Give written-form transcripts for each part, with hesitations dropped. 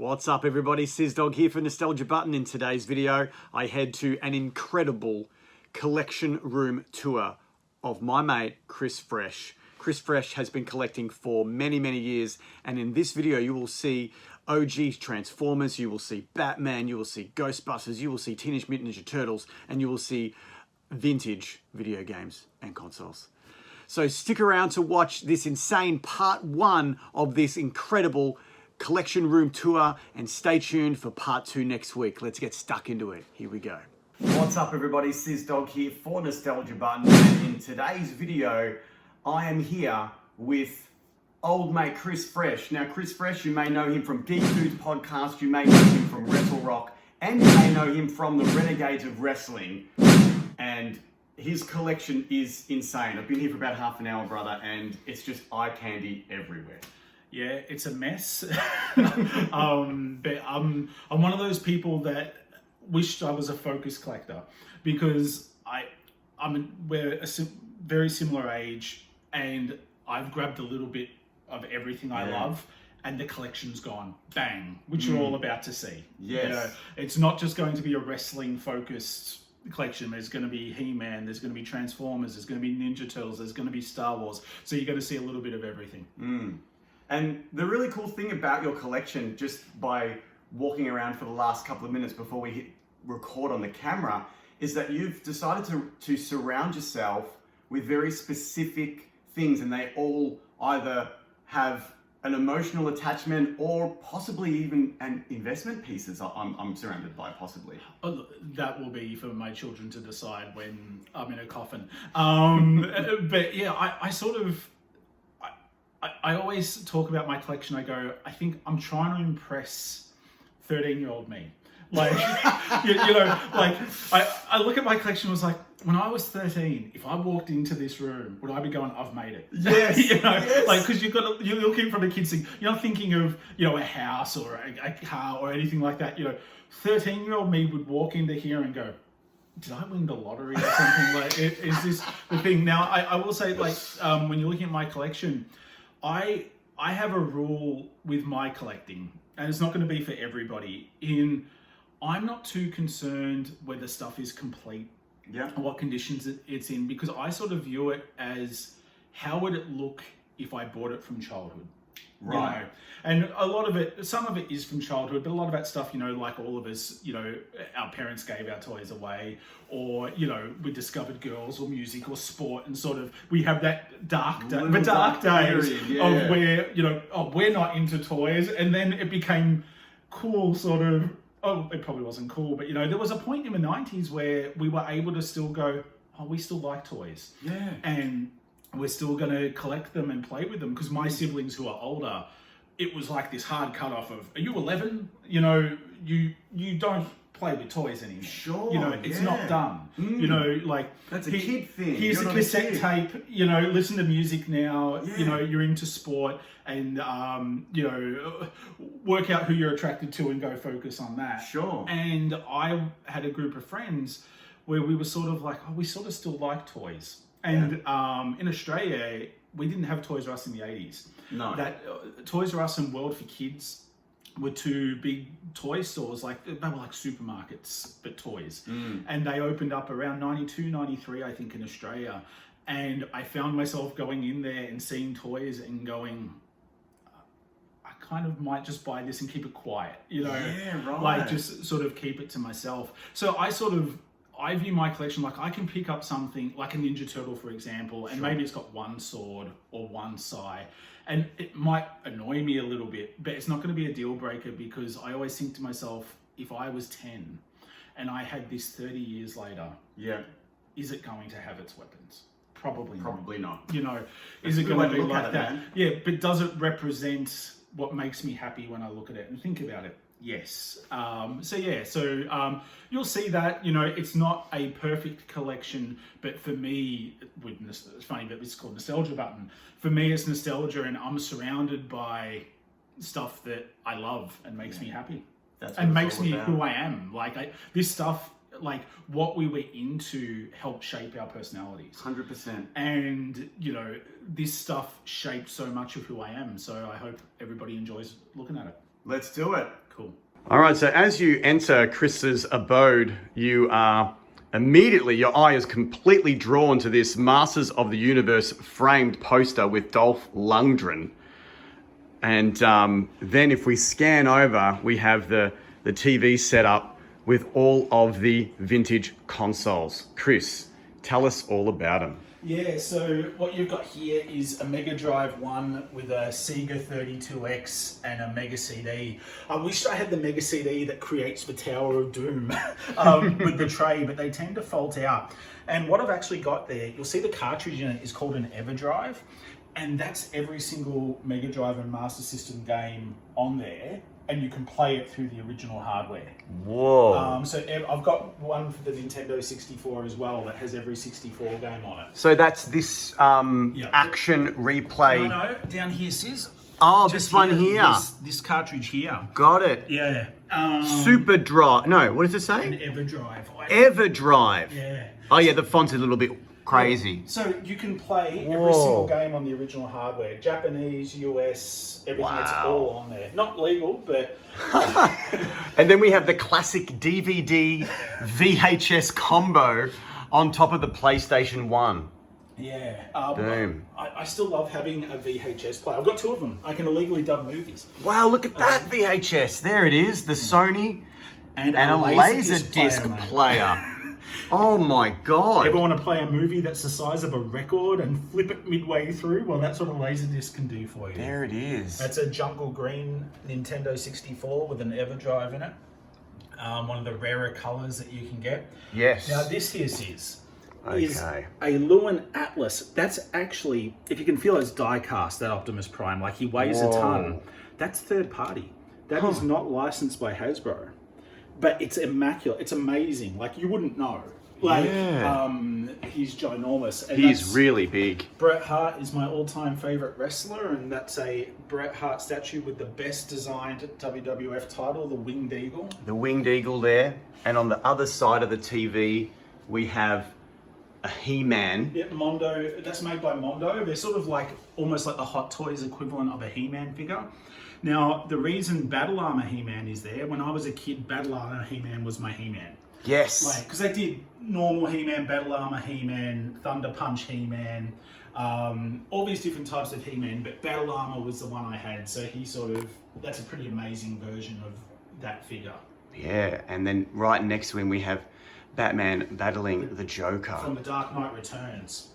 What's up everybody, Sizdog here for Nostalgia Button. In today's video, I head to an incredible collection room tour of my mate, Criss Fresh. Criss Fresh has been collecting for many years, and in this video you will see OG Transformers, you will see Batman, you will see Ghostbusters, you will see Teenage Mutant Ninja Turtles, and you will see vintage video games and consoles. So stick around to watch this insane part one of this incredible collection room tour, and stay tuned for part two next week. Let's get stuck into it. Here we go. What's up everybody, Sizdog here for Nostalgia Button, and in today's video I am here with old mate Criss Fresh. Now Criss Fresh, you may know him from Geek Foods podcast, you may know him from Wrestle Rock, and you may know him from the Renegades of Wrestling, and his collection is insane. I've been here for about half an hour, brother, and it's just eye candy everywhere. Yeah, it's a mess. But I'm one of those people that wished I was a focus collector, because we're a very similar age, and I've grabbed a little bit of everything I love, and the collection's gone bang, which you're all about to see. Yes. You know, it's not just going to be a wrestling focused collection. There's going to be He-Man, there's going to be Transformers, there's going to be Ninja Turtles, there's going to be Star Wars. So you're going to see a little bit of everything. And the really cool thing about your collection, just by walking around for the last couple of minutes before we hit record on the camera, is that you've decided to surround yourself with very specific things, and they all either have an emotional attachment or possibly even an investment pieces I'm surrounded by, possibly. Oh, that will be for my children to decide when I'm in a coffin. But yeah, I always talk about my collection. I go, I think I'm trying to impress 13-year-old me. Like, you know, like I look at my collection and was like, when I was 13, if I walked into this room, would I be going, I've made it? Yes. You know, yes. Like, because you're looking from a kid's thing. You're not thinking of, you know, a house or a car or anything like that. You know, 13-year-old me would walk into here and go, did I win the lottery or something? Like, is this the thing? Now, I will say, like, when you're looking at my collection, I have a rule with my collecting, and it's not going to be for everybody. I'm not too concerned whether stuff is complete, and what conditions it's in, because I sort of view it as, how would it look if I bought it from childhood? Right. You know? And a lot of it, some of it is from childhood, but a lot of that stuff, you know, like all of us, you know, our parents gave our toys away, or, you know, we discovered girls or music or sport, and sort of, we have that dark days of where, you know, oh, we're not into toys, and then it became cool, sort of. Oh, it probably wasn't cool, but, you know, there was a point in the 90s where we were able to still go, oh, we still like toys. Yeah. And we're still going to collect them and play with them, because my siblings who are older, it was like this hard cutoff of, are you 11? You know, you don't play with toys anymore. Sure. You know, it's not done. You know, like, that's a kid thing. Here's a cassette tape, you know, listen to music now, you know, you're into sport, and, you know, work out who you're attracted to and go focus on that. Sure. And I had a group of friends where we were sort of like, oh, we sort of still like toys. And in Australia, we didn't have Toys R Us in the 80s. No. That Toys R Us and World for Kids were two big toy stores, like they were like supermarkets, but toys. And they opened up around 92, 93, I think, in Australia. And I found myself going in there and seeing toys and going, I kind of might just buy this and keep it quiet, you know? Yeah, right. Like, just sort of keep it to myself. So I view my collection like, I can pick up something like a Ninja Turtle, for example, and maybe it's got one sword or one sai, and it might annoy me a little bit, but it's not going to be a deal breaker, because I always think to myself, if I was 10 and I had this 30 years later, is it going to have its weapons? Probably not. You know, is it going to be like that? Man. Yeah, but does it represent what makes me happy when I look at it and think about it? Yes. So you'll see that, you know, it's not a perfect collection, but for me, it's funny that it's called Nostalgia Button. For me, it's nostalgia, and I'm surrounded by stuff that I love and makes me happy. And makes me who I am. Like, this stuff, like, what we were into helped shape our personalities. 100%. And, you know, this stuff shaped so much of who I am. So I hope everybody enjoys looking at it. Let's do it. cool. All right, so as you enter Chris's abode, you are immediately, your eye is completely drawn to this Masters of the Universe framed poster with Dolph Lundgren. And then if we scan over, we have the TV set up with all of the vintage consoles. Chris, tell us all about them. Yeah, so what you've got here is a Mega Drive 1 with a Sega 32X and a Mega CD. I wish I had the Mega CD that creates the Tower of Doom with the tray, but they tend to fault out. And what I've actually got there, you'll see the cartridge in it is called an EverDrive, and that's every single Mega Drive and Master System game on there, and you can play it through the original hardware. Whoa. So I've got one for the Nintendo 64 as well that has every 64 game on it. So that's this action replay. No, down here, sis. Oh, this one here. This cartridge here. Got it. Yeah. Super Drive. No, what does it An say? EverDrive. EverDrive. Yeah. Oh yeah, the font's a little bit crazy. So you can play every Whoa. single game on the original hardware. Japanese, US, everything. It's all on there. Not legal, but... And then we have the classic DVD VHS combo on top of the PlayStation 1. Yeah. Damn. I still love having a VHS player. I've got 2 of them. I can illegally dub movies. Wow, look at that VHS. There it is, the Sony And a Laserdisc player. Oh my God. Ever want to play a movie that's the size of a record and flip it midway through? Well, that's what a Laserdisc can do for you. There it is. That's a jungle green Nintendo 64 with an EverDrive in it. One of the rarer colors that you can get. Yes. Now this here is Okay. a Lewin Atlas. That's actually, if you can feel it's die cast, that Optimus Prime, like he weighs a ton. That's third party. That is not licensed by Hasbro. But it's immaculate. It's amazing. Like, you wouldn't know. Like, he's ginormous. And He's really big. Bret Hart is my all-time favorite wrestler, and that's a Bret Hart statue with the best designed WWF title, the Winged Eagle. The Winged Eagle there. And on the other side of the TV, we have a He-Man. Yeah, Mondo. That's made by Mondo. They're sort of like, almost like the Hot Toys equivalent of a He-Man figure. Now, the reason Battle Armor He-Man is there, when I was a kid, Battle Armor He-Man was my He-Man. Yes. Like, because they did normal He-Man, Battle Armor He-Man, Thunder Punch He-Man, all these different types of He-Man, but Battle Armor was the one I had, so he sort of, that's a pretty amazing version of that figure. Yeah, and then right next to him we have Batman battling the Joker. From The Dark Knight Returns,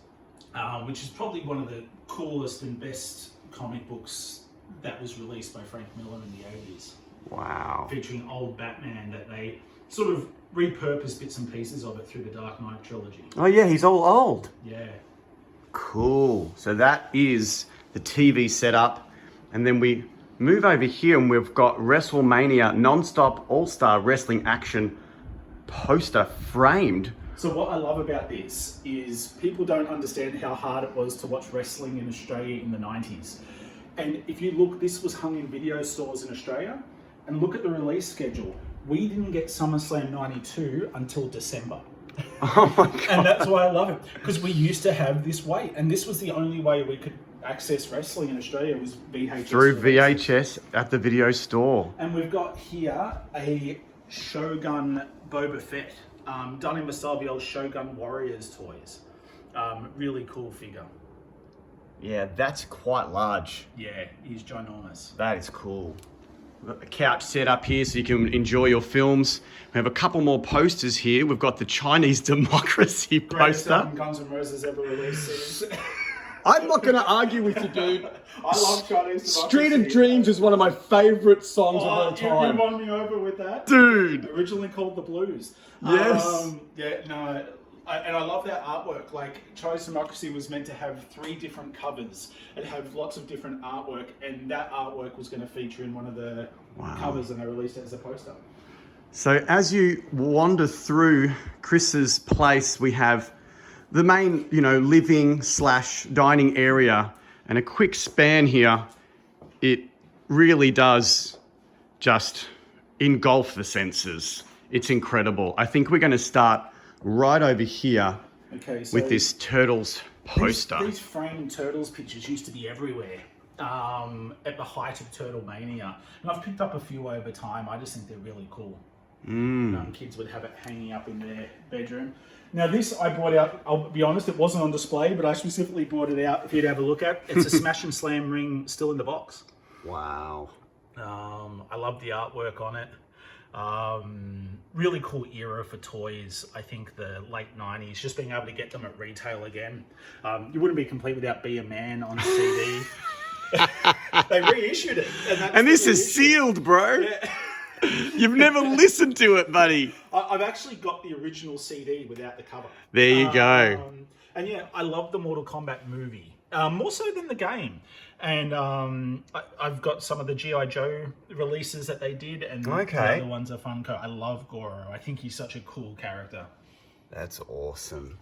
which is probably one of the coolest and best comic books that was released by Frank Miller in the 80s. Wow. Featuring old Batman that they sort of repurposed bits and pieces of it through the Dark Knight trilogy. Oh yeah, he's all old. Yeah. Cool. So that is the TV setup. And then we move over here and we've got WrestleMania Non-Stop All-Star Wrestling Action poster framed. So what I love about this is people don't understand how hard it was to watch wrestling in Australia in the 90s. And if you look, this was hung in video stores in Australia, and look at the release schedule. We didn't get SummerSlam 92 until December. Oh my God. And that's why I love it, because we used to have this wait, and this was the only way we could access wrestling in Australia was VHS. Through releases. VHS at the video store. And we've got here a Shogun Boba Fett, done in the style of the old Shogun Warriors toys. Really cool figure. Yeah, that's quite large. Yeah, he's ginormous. That is cool. We've got the couch set up here so you can enjoy your films. We have a couple more posters here. We've got the Chinese Democracy Greatest poster. album Guns N' Roses ever released. I'm not going to argue with you, dude. I love Chinese Democracy. Street of Dreams is one of my favourite songs of all You time. won me over with that. Dude. Originally called The Blues. Yes. And I love that artwork. Like, Chinese Democracy was meant to have 3 different covers and have lots of different artwork, and that artwork was going to feature in one of the covers, and they released it as a poster. So as you wander through Chris's place, we have the main, living / dining area, and a quick span here. It really does just engulf the senses. It's incredible. I think we're going to start right over here with this Turtles poster. These framed Turtles pictures used to be everywhere. at the height of Turtle Mania. And I've picked up a few over time. I just think they're really cool. Kids would have it hanging up in their bedroom. Now this I brought out, I'll be honest, it wasn't on display, but I specifically brought it out for you to have a look at. It's a Smash and Slam ring still in the box. Wow. I love the artwork on it. Really cool era for toys. I think the late 90s, just being able to get them at retail again. You wouldn't be complete without Be a Man on CD. They reissued it. And this is sealed, bro. Yeah. You've never listened to it, buddy. I've actually got the original CD without the cover. There you go. And yeah, I love the Mortal Kombat movie. More so than the game. And I've got some of the G.I. Joe releases that they did, and the other ones are fun. I love Goro. I think he's such a cool character. That's awesome.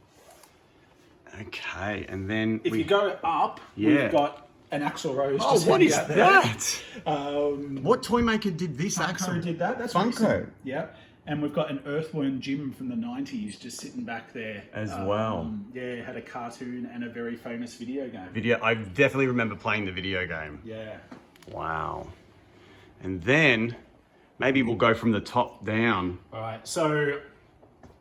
Okay, and then if you go up, we've got an Axl Rose. Oh, what is that? What what toy maker did this? Funko did that. That's Funko. Recent. Yeah. And we've got an Earthworm Jim from the 90s just sitting back there. As well. Yeah, had a cartoon and a very famous video game. I definitely remember playing the video game. Yeah. Wow. And then maybe we'll go from the top down. All right. So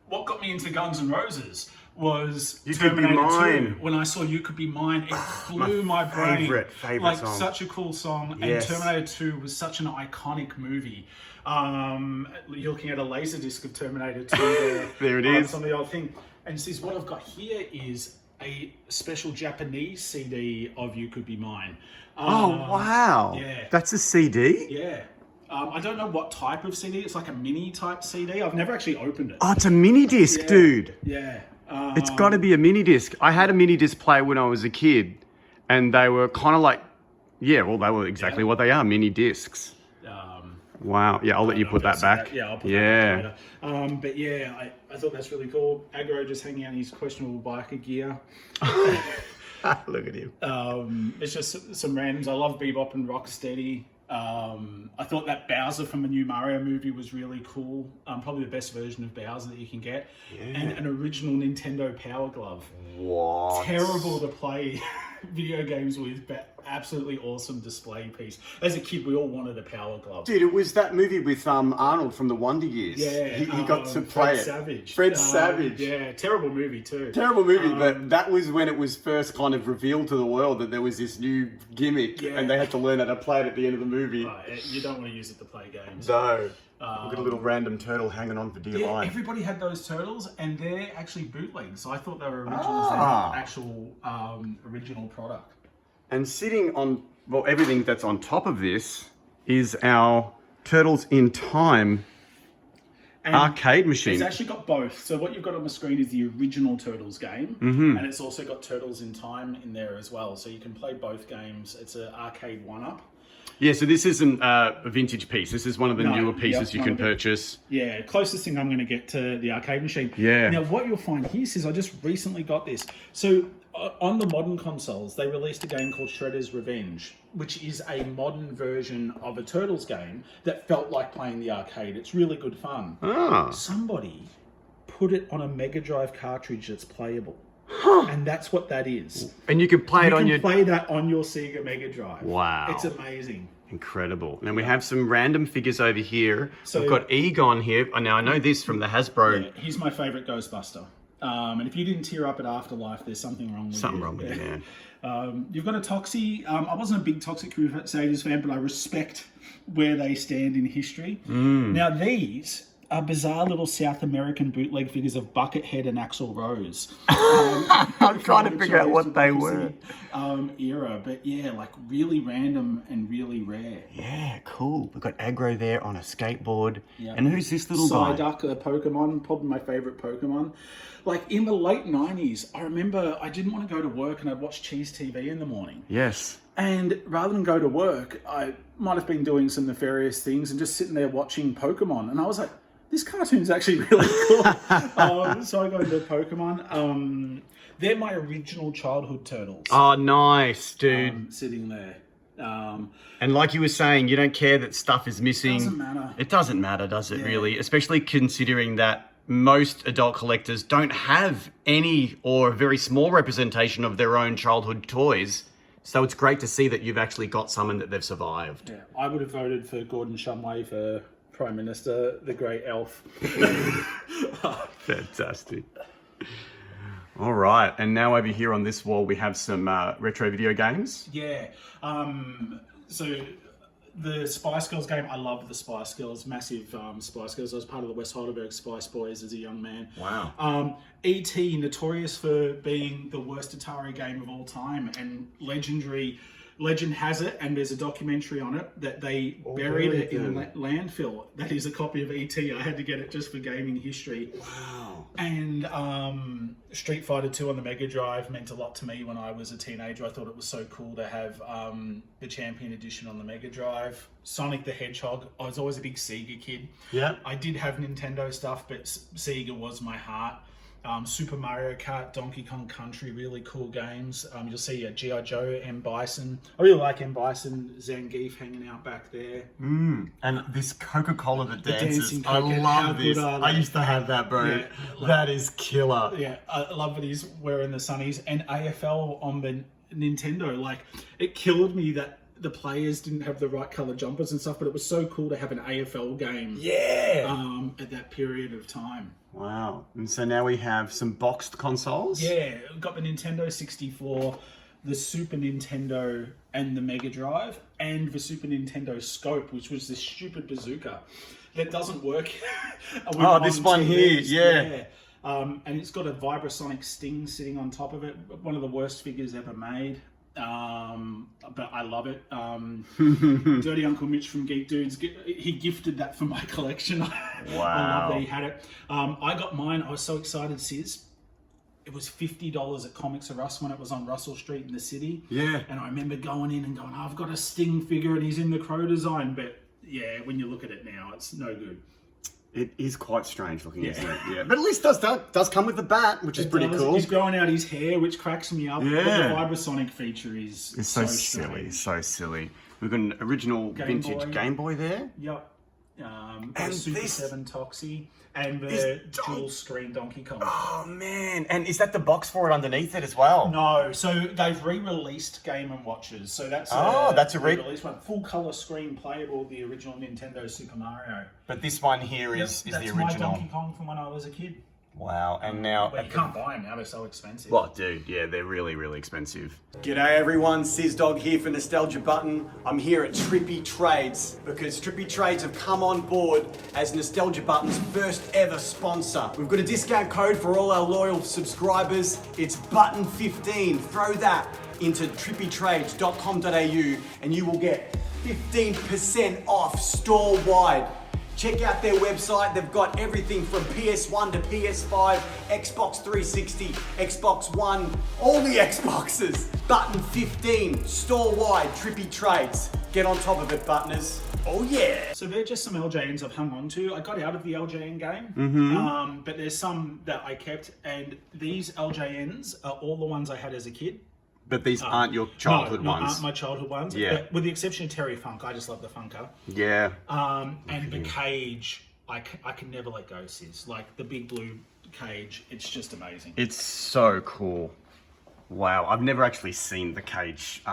what got me into Guns N' Roses was You Could Be Terminator Mine. 2. When I saw You Could Be Mine, it blew my brain. Favorite like song. such a cool song. Yes. And Terminator 2 was such an iconic movie. You're looking at a laser disc of Terminator 2 there. There it is. On the old thing. And this what I've got here is a special Japanese CD of You Could Be Mine. Oh, wow. Yeah. That's a CD? Yeah. I don't know what type of CD. It's like a mini type CD. I've never actually opened it. Oh, it's a mini disc, dude. Yeah. It's got to be a mini disc. I had a mini disc player when I was a kid, and they were kind of like, they were exactly what they are, mini discs. Wow. Yeah, I'll let you put that back. Yeah, I'll put that back later. But yeah, I thought that's really cool. Aggro just hanging out in his questionable biker gear. Look at him. It's just some randoms. I love Bebop and Rocksteady. I thought that Bowser from the new Mario movie was really cool. Probably the best version of Bowser that you can get. Yeah. And an original Nintendo Power Glove. What? Terrible to play video games with, but absolutely awesome display piece. As a kid, we all wanted a Power Glove. Dude, it was that movie with Arnold from the Wonder Years. Yeah. He got to play Fred it. Savage. Fred Savage. Yeah, terrible movie too. Terrible movie, but that was when it was first kind of revealed to the world that there was this new gimmick, and they had to learn how to play it at the end of the movie. You don't want to use it to play games. No. We've got a little random turtle hanging on for dear life. Everybody had those turtles, and they're actually bootlegs. So I thought they were originals. They're not actual original product. And sitting on, everything that's on top of this is our Turtles in Time arcade machine. It's actually got both. So what you've got on the screen is the original Turtles game, and it's also got Turtles in Time in there as well. So you can play both games. It's an arcade one-up. Yeah, so this isn't a vintage piece. This is one of the newer pieces you can purchase. Yeah, closest thing I'm going to get to the arcade machine. Yeah. Now, what you'll find here is I just recently got this. So on the modern consoles, they released a game called Shredder's Revenge, which is a modern version of a Turtles game that felt like playing the arcade. It's really good fun. Somebody put it on a Mega Drive cartridge that's playable. And that's what that is. And you can play it on your... You can play that on your Sega Mega Drive. Wow. It's amazing. Incredible. And we have some random figures over here. So we've got Egon here. Now, I know this from the Hasbro. Yeah, he's my favourite Ghostbuster. And if you didn't tear up at Afterlife, there's something wrong with you. Something wrong with you, man. You've got a Toxie. I wasn't a big Toxic Crusaders fan, but I respect where they stand in history. Now, these are bizarre little South American bootleg figures of Buckethead and Axl Rose. I'm trying to figure out what they were. Era, but yeah, like really random and really rare. Yeah, cool. We've got Aggro there on a skateboard. Yep. And who's this little guy? Psyduck, a Pokemon, probably my favorite Pokemon. Like in the late 90s, I remember I didn't want to go to work and I'd watch Cheese TV in the morning. Yes. And rather than go to work, I might have been doing some nefarious things and just sitting there watching Pokemon. And I was like, this cartoon's actually really cool. So I go into Pokemon. They're my original childhood turtles. Oh, nice, dude. Sitting there. And like you were saying, you don't care that stuff is missing. It doesn't matter. It doesn't matter, does it, really? Especially considering that most adult collectors don't have any or a very small representation of their own childhood toys So it's great to see that you've actually got some and that they've survived. Yeah, I would have voted for Gordon Shumway for Prime Minister, the great elf. Fantastic. All right, and now over here on this wall we have some retro video games. Yeah, so the Spice Girls game, I love the Spice Girls, massive Spice Girls. I was part of the West Heidelberg Spice Boys as a young man. Wow. E.T., notorious for being the worst Atari game of all time, and legend has it, and there's a documentary on it, that they buried it in a landfill. That is a copy of E.T. I had to get it just for gaming history. Wow. And Street Fighter 2 on the Mega Drive meant a lot to me when I was a teenager. I thought it was so cool to have the Champion Edition on the Mega Drive. Sonic the Hedgehog. I was always a big Sega kid. Yeah. I did have Nintendo stuff, but Sega was my heart. Super Mario Kart, Donkey Kong Country, really cool games. You'll see G.I. Joe, M. Bison. I really like M. Bison, Zangief hanging out back there. And this Coca-Cola that dances. dancing I Coca, love how this. good are I they? used to have that, bro. Yeah, That is killer. Yeah, I love that he's wearing the sunnies. And AFL on the Nintendo, like, it killed me that the players didn't have the right colour jumpers and stuff, but it was so cool to have an AFL game. Yeah. At that period of time. Wow. And so now we have some boxed consoles. Yeah, we've got the Nintendo 64, the Super Nintendo and the Mega Drive, and the Super Nintendo Scope, which was this stupid bazooka that doesn't work. Oh, this one here, yeah. And it's got a Vibrasonic Sting sitting on top of it. One of the worst figures ever made. But I love it. Dirty Uncle Mitch from Geek Dudes, he gifted that for my collection. Wow. I love that he had it. I got mine. I was so excited, Sis. It was $50 at Comics R Us when it was on Russell Street in the city. Yeah. And I remember going in and going, I've got a Sting figure and he's in the Crow design. But yeah, when you look at it now, it's no good. It is quite strange looking, isn't it? Yeah. But at least does come with the bat, which is pretty cool. He's growing out his hair, which cracks me up. Yeah. But the Vibrasonic feature is It's so strange. silly. We've got an original vintage Game Boy there. Yep. And Super this- 7 Toxie and the This dual screen Donkey Kong. Oh man! And is that the box for it underneath it as well? No, so they've re-released Game & Watches. So that's that's a re-release one. Full color screen playable, the original Nintendo Super Mario. But this one here is That's the my original. Donkey Kong from when I was a kid. Wow! And now, But you can't buy them now; they're so expensive. well, dude, yeah, they're really, really expensive. G'day everyone, Sizdog here for Nostalgia Button. I'm here at Trippy Trades because Trippy Trades have come on board as Nostalgia Button's first ever sponsor. We've got a discount code for all our loyal subscribers. It's Button15. Throw that into trippytrades.com.au and you will get 15% off store-wide. Check out their website. They've got everything from PS1 to PS5, Xbox 360, Xbox One, all the Xboxes. Button 15, store-wide, Trippy Trades. Get on top of it, Buttoners. Oh yeah. So they're just some LJNs I've hung on to. I got out of the LJN game, but there's some that I kept, and these LJNs are all the ones I had as a kid. But these aren't your childhood No, ones. aren't my childhood ones. Yeah. But with the exception of Terry Funk, I just love the Funker. Yeah. And the cage, I can never let go, Sis. Like the big blue cage, it's just amazing. It's so cool. Wow, I've never actually seen the cage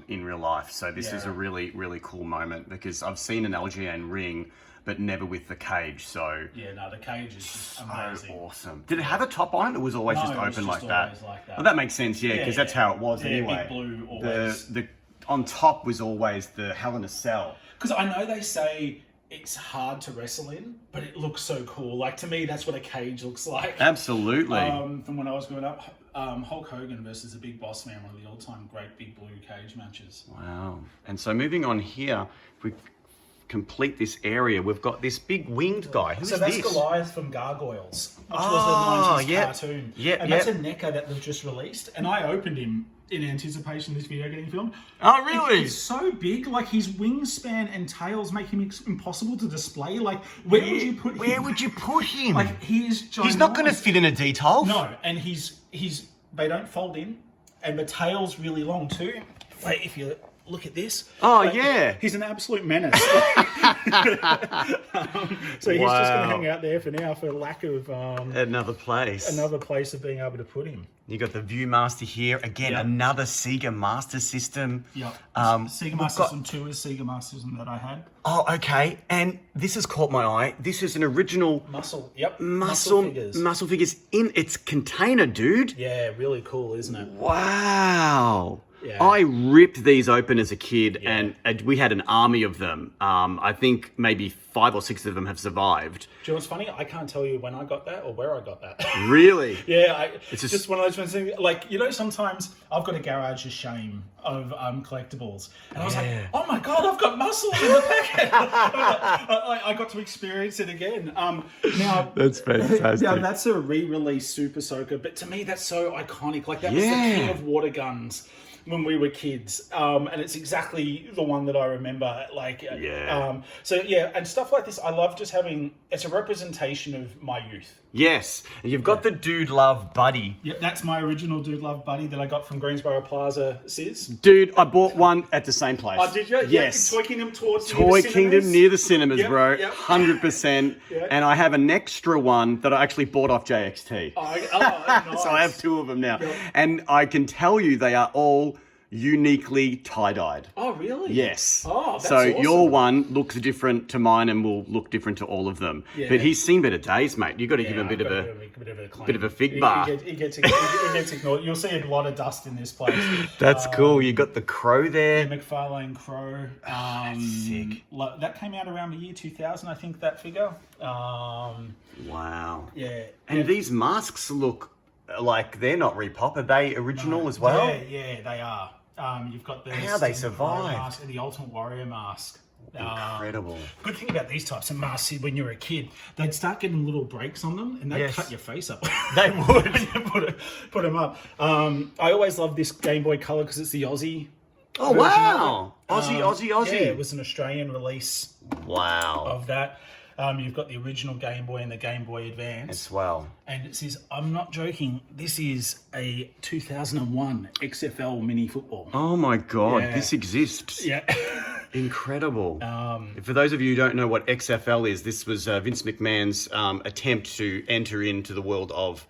in real life, so this is a really, really cool moment because I've seen an LGN ring, but never with the cage, so... Yeah, no, the cage is just amazing. So awesome. Did it have a top on it, or was it always No, just it was open just like that? always like that. Well, that makes sense, yeah, because that's how it was anyway. Big blue always. The on top was always the Hell in a Cell. Because I know they say it's hard to wrestle in, but it looks so cool. Like, to me, that's what a cage looks like. Absolutely. From when I was growing up, Hulk Hogan versus the Big Boss Man, one of the all-time great big blue cage matches. Wow. And so moving on here, if we complete this area, we've got this big winged guy. Who's So that's this? Goliath from Gargoyles, which Oh, was the 90s yeah. cartoon. Yeah, and that's a NECA that they've just released. And I opened him in anticipation of this video getting filmed. Oh, really? He's so big, like his wingspan and tails make him impossible to display. Like, where would you put him? Where would you put him? Like, he is ginormous. He's not going to fit in a detail. No, and they don't fold in, and the tail's really long too. Like, if you look at this. Oh, yeah. He's an absolute menace. So he's just going to hang out there for now for lack of Another place of being able to put him. You got the Viewmaster here. Again, another Sega Master System. Yep. Sega Master System 2 is Sega Master System that I had. Oh, okay. And this has caught my eye. This is an original Muscle. Yep. Muscle figures in its container, dude. Yeah, really cool, isn't it? Wow. Yeah. I ripped these open as a kid, and we had an army of them. I think maybe 5 or 6 of them have survived. Do you know what's funny? I can't tell you when I got that or where I got that. Really? Yeah, it's just one of those things. Like, you know, sometimes I've got a garage of shame of collectibles, and I was like, oh my god, I've got muscle in the packet. I got to experience it again. Now that's fantastic. Yeah, that's a re-release Super Soaker, but to me that's so iconic. Like that was the king of water guns when we were kids, and it's exactly the one that I remember. Like, so yeah, and stuff like this, I love just having. It's a representation of my youth. Yes, and you've got the Dude Love Buddy. Yep, that's my original Dude Love Buddy that I got from Greensboro Plaza, Sis. Dude, I bought one at the same place. Oh, did you? Yes. Yeah, Toy Kingdom Toy Kingdom near the cinemas, bro. Yep. 100%. And I have an extra one that I actually bought off JXT. Nice. So I have 2 of them now. Yep. And I can tell you they are all uniquely tie-dyed. Oh, really? Yes. Oh, that's so awesome. your one looks different to mine and will look different to all of them. Yeah. But he's seen better days, mate. You've got to give him a bit of a fig bar. He gets ignored. You'll see a lot of dust in this place. That's cool. You got the crow there. The McFarlane Crow. That's sick. That came out around the year 2000, I think, that figure. Wow. Yeah. And these masks look like they're not repop. Are they original as well? Yeah, they are. You've got the how they survived mask and the Ultimate Warrior mask. Incredible. Good thing about these types of masks is when you're a kid, they'd start getting little breaks on them and they'd cut your face up. They would. When you put them up. I always love this Game Boy Color because it's the Aussie. Oh, wow. Aussie. Yeah, it was an Australian release. Wow. Of that. You've got the original Game Boy and the Game Boy Advance. As well. And it says, I'm not joking, this is a 2001 XFL mini football. Oh my God, this exists. Yeah. Incredible. For those of you who don't know what XFL is, this was Vince McMahon's attempt to enter into the world of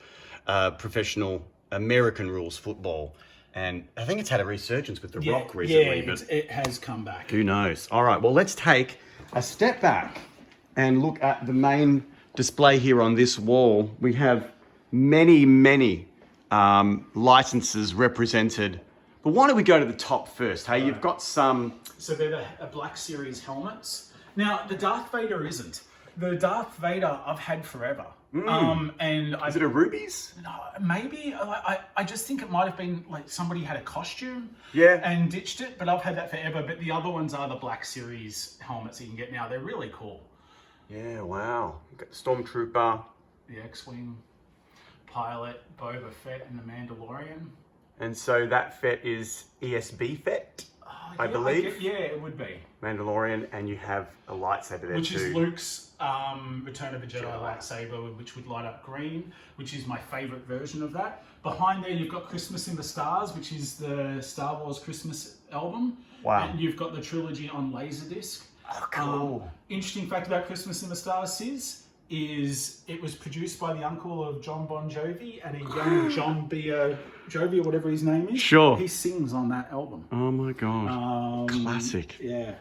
professional American rules football. And I think it's had a resurgence with The Rock recently. But it has come back. Who knows? All right, well, let's take a step back and look at the main display here on this wall. We have many licenses represented. But why don't we go to the top first? Hey, you've got some... So they're a Black Series helmets. Now, the Darth Vader isn't. The Darth Vader I've had forever. Is it a Rubies? No, maybe. I just think it might have been like somebody had a costume and ditched it, but I've had that forever. But the other ones are the Black Series helmets you can get now. They're really cool. Yeah, wow. You've got the Stormtrooper. The X-Wing pilot, Boba Fett, and the Mandalorian. And so that Fett is ESB Fett, I believe. It would be. Mandalorian, and you have a lightsaber there which too. Which is Luke's Return of the Jedi lightsaber, which would light up green, which is my favourite version of that. Behind there, you've got Christmas in the Stars, which is the Star Wars Christmas album. Wow. And you've got the trilogy on Laserdisc. Oh, cool. Interesting fact about Christmas in the Stars, Sis, is it was produced by the uncle of John Bon Jovi and a young John Jovi or whatever his name is. Sure. He sings on that album. Oh my God. Classic. Yeah.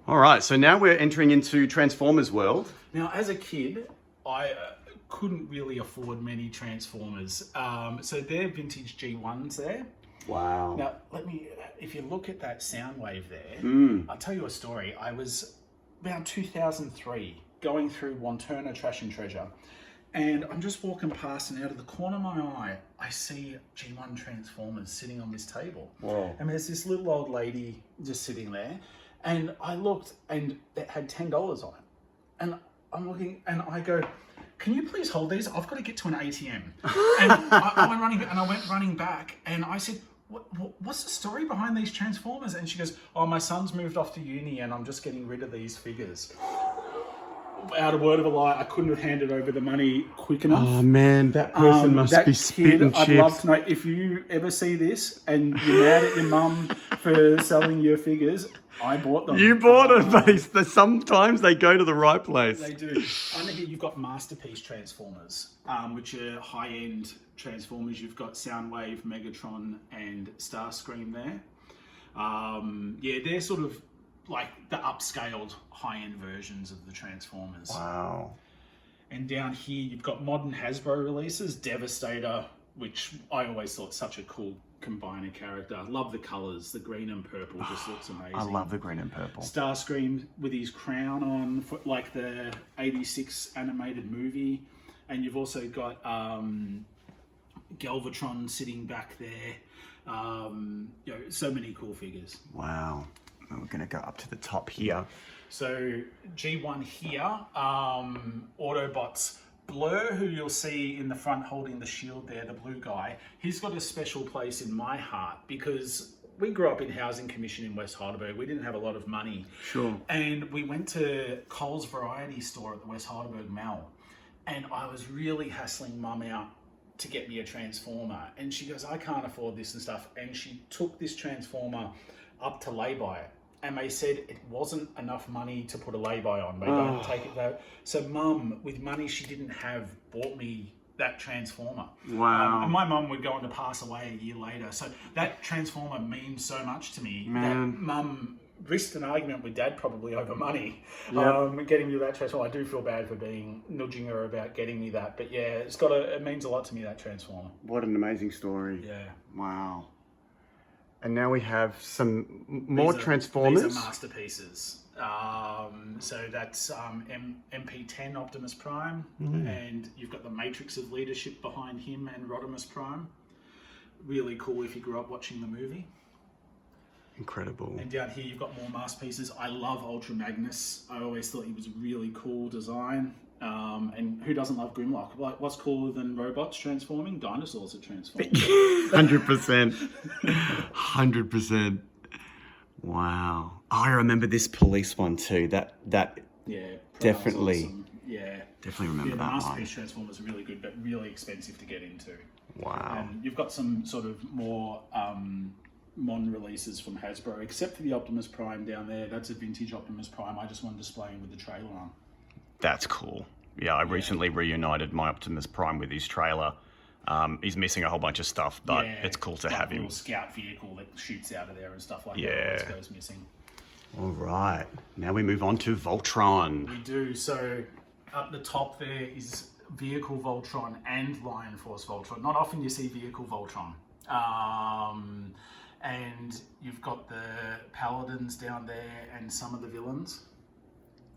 All right, so now we're entering into Transformers world. Now, as a kid, I couldn't really afford many Transformers. So they're vintage G1s there. Wow. Now, if you look at that sound wave there, I'll tell you a story. I was about 2003 going through Wanturna Trash and Treasure, and I'm just walking past, and out of the corner of my eye, I see G1 Transformers sitting on this table. Whoa. And there's this little old lady just sitting there, and I looked, and it had $10 on it. And I'm looking, and I go, can you please hold these? I've got to get to an ATM. And I went running back, and I said, what's the story behind these Transformers? And she goes, oh, my son's moved off to uni and I'm just getting rid of these figures. out of word of a lie, I couldn't have handed over the money quick enough. Oh man, that person must that be spitting I'd chips. love to know if you ever see this and you're mad at your mum for selling your figures. I bought them. You bought them, but sometimes they go to the right place. They do. Under here, you've got Masterpiece Transformers, which are high-end Transformers. You've got Soundwave, Megatron, and Starscream there. Yeah, they're sort of like the upscaled high-end versions of the Transformers. Wow. And down here, you've got modern Hasbro releases, Devastator, which I always thought such a cool combiner character. I love the colours. The green and purple just looks amazing. I love the green and purple. Starscream with his crown on, for, like the 86 animated movie. And you've also got Galvatron sitting back there. You know, so many cool figures. Wow. We're going to go up to the top here. So G1 here, Autobots. Blur, who you'll see in the front holding the shield there, the blue guy, he's got a special place in my heart because we grew up in Housing Commission in West Heidelberg. We didn't have a lot of money. Sure. And we went to Coles Variety Store at the West Heidelberg Mall. And I was really hassling Mum out to get me a Transformer. And she goes, I can't afford this and stuff. And she took this Transformer up to lay-by. And they said it wasn't enough money to put a lay-by on. They don't take it though. So Mum, with money she didn't have, bought me that Transformer. Wow. And my mum would go on to pass away a year later. So that Transformer means so much to me. Man. That Mum risked an argument with Dad probably over money. Yep. Getting me that Transformer. I do feel bad for nudging her about getting me that. But yeah, it means a lot to me, that Transformer. What an amazing story. Yeah. Wow. And now we have some more Transformers. These are masterpieces. So that's MP10 Optimus Prime, and you've got the Matrix of Leadership behind him and Rodimus Prime. Really cool if you grew up watching the movie. Incredible. And down here you've got more masterpieces. I love Ultra Magnus. I always thought he was a really cool design. And who doesn't love Grimlock? Like, what's cooler than robots transforming? Dinosaurs are transforming. 100%. 100%. Wow. Oh, I remember this police one too. That yeah, definitely. Awesome. Yeah. Definitely remember that the one. Masterpiece Transformers are really good, but really expensive to get into. Wow. And you've got some sort of more modern releases from Hasbro, except for the Optimus Prime down there. That's a vintage Optimus Prime. I just want to display him with the trailer on. That's cool. Yeah, I recently reunited my Optimus Prime with his trailer. He's missing a whole bunch of stuff, but it's cool to have him. A little scout vehicle that shoots out of there and stuff like that. Yeah. Always goes missing. All right. Now we move on to Voltron. We do. So up the top there is Vehicle Voltron and Lion Force Voltron. Not often you see Vehicle Voltron. And you've got the Paladins down there and some of the villains.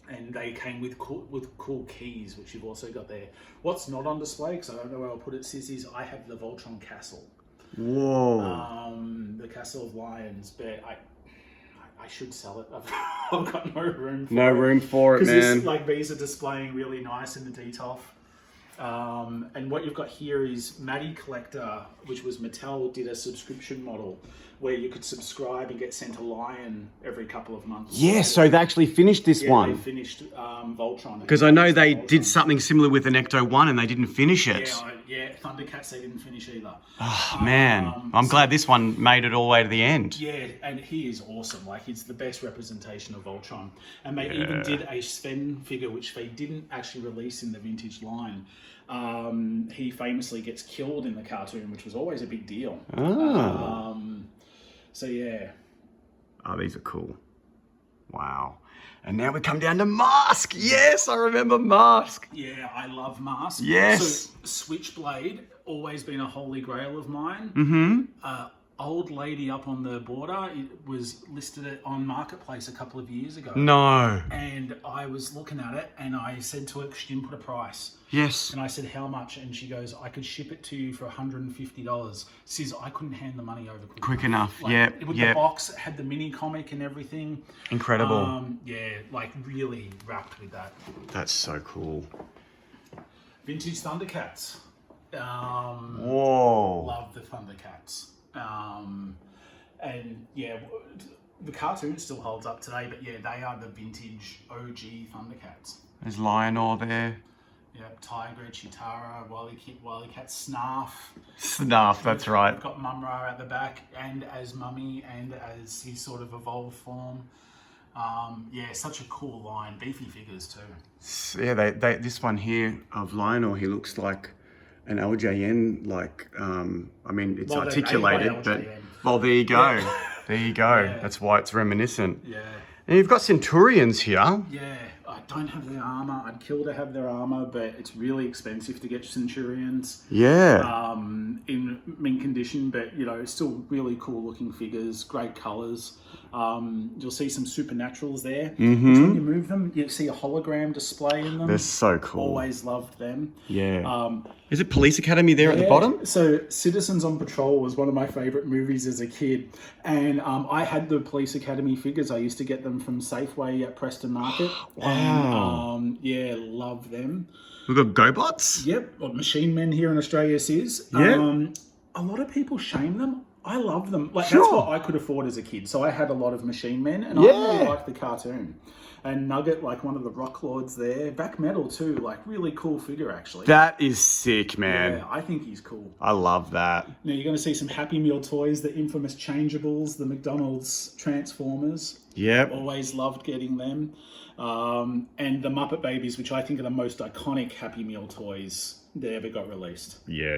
And they came with cool keys, which you've also got there. What's not on display, because I don't know where I'll put it, Sis, is I have the Voltron Castle. Whoa. The Castle of Lions, but I should sell it. I've got no room for it. No room for it, man. Because these are displaying really nice in the DTOF. And what you've got here is Matty Collector, which was Mattel, did a subscription model where you could subscribe and get sent a lion every couple of months. Yeah, so they actually finished this one. They finished Voltron. Because I know they did something similar with an Ecto 1 and they didn't finish it. Yeah, Thundercats, they didn't finish either. Oh, man. I'm glad this one made it all the way to the end. Yeah, and he is awesome. Like, he's the best representation of Voltron. And they even did a Sven figure, which they didn't actually release in the vintage line. He famously gets killed in the cartoon, which was always a big deal. Oh. So, yeah. Oh, these are cool. Wow. And now we come down to Mask. Yes, I remember Mask. Yeah, I love Mask. Yes. So, Switchblade, always been a holy grail of mine. Mm-hmm. Old lady up on the border, it was listed on Marketplace a couple of years ago. No. And I was looking at it and I said to her, she didn't put a price. Yes. And I said, how much? And she goes, I could ship it to you for $150. Says, I couldn't hand the money over quick enough. With the box, it had the mini comic and everything. Incredible. Yeah, like really wrapped with that. That's so cool. Vintage Thundercats. Whoa. Love the Thundercats. And yeah, the cartoon still holds up today, but yeah, they are the vintage OG Thundercats. There's Lionel there. Yeah, Tiger, Chitara, Wily Cat, Snarf. Snarf, that's right. We've got Mumra at the back, and as Mummy, and as his sort of evolved form. Yeah, such a cool line. Beefy figures too. Yeah, this one here of Lionel, he looks like an LJN, like, I mean, it's Well, articulated, they're but, made by LJN. well, there you go. Yeah. There you go. Yeah. That's why it's reminiscent. Yeah. And you've got Centurions here. Yeah, I don't have their armor. I'd kill to have their armor, but it's really expensive to get Centurions. Yeah. In mint condition, but you know, still really cool looking figures, great colors. You'll see some supernaturals there. Which when you move them, you see a hologram display in them. They're so cool. Always loved them. Yeah. Is it Police Academy there at the bottom? So Citizens on Patrol was one of my favorite movies as a kid. And I had the Police Academy figures. I used to get them from Safeway at Preston Market. Wow. And, yeah, love them. We've got GoBots. Yep, what Machine Men here in Australia says. Yeah. A lot of people shame them. I love them. Like Sure. that's what I could afford as a kid. So I had a lot of Machine Men, and I Yeah. really liked the cartoon. And Nugget, like one of the Rock Lords there, Back Metal too, like really cool figure actually. That is sick, man. Yeah, I think he's cool. I love that. Now you're going to see some Happy Meal toys, the infamous changeables, the McDonald's Transformers. Yep. Always loved getting them. And the Muppet Babies, which I think are the most iconic Happy Meal toys that ever got released. Yeah,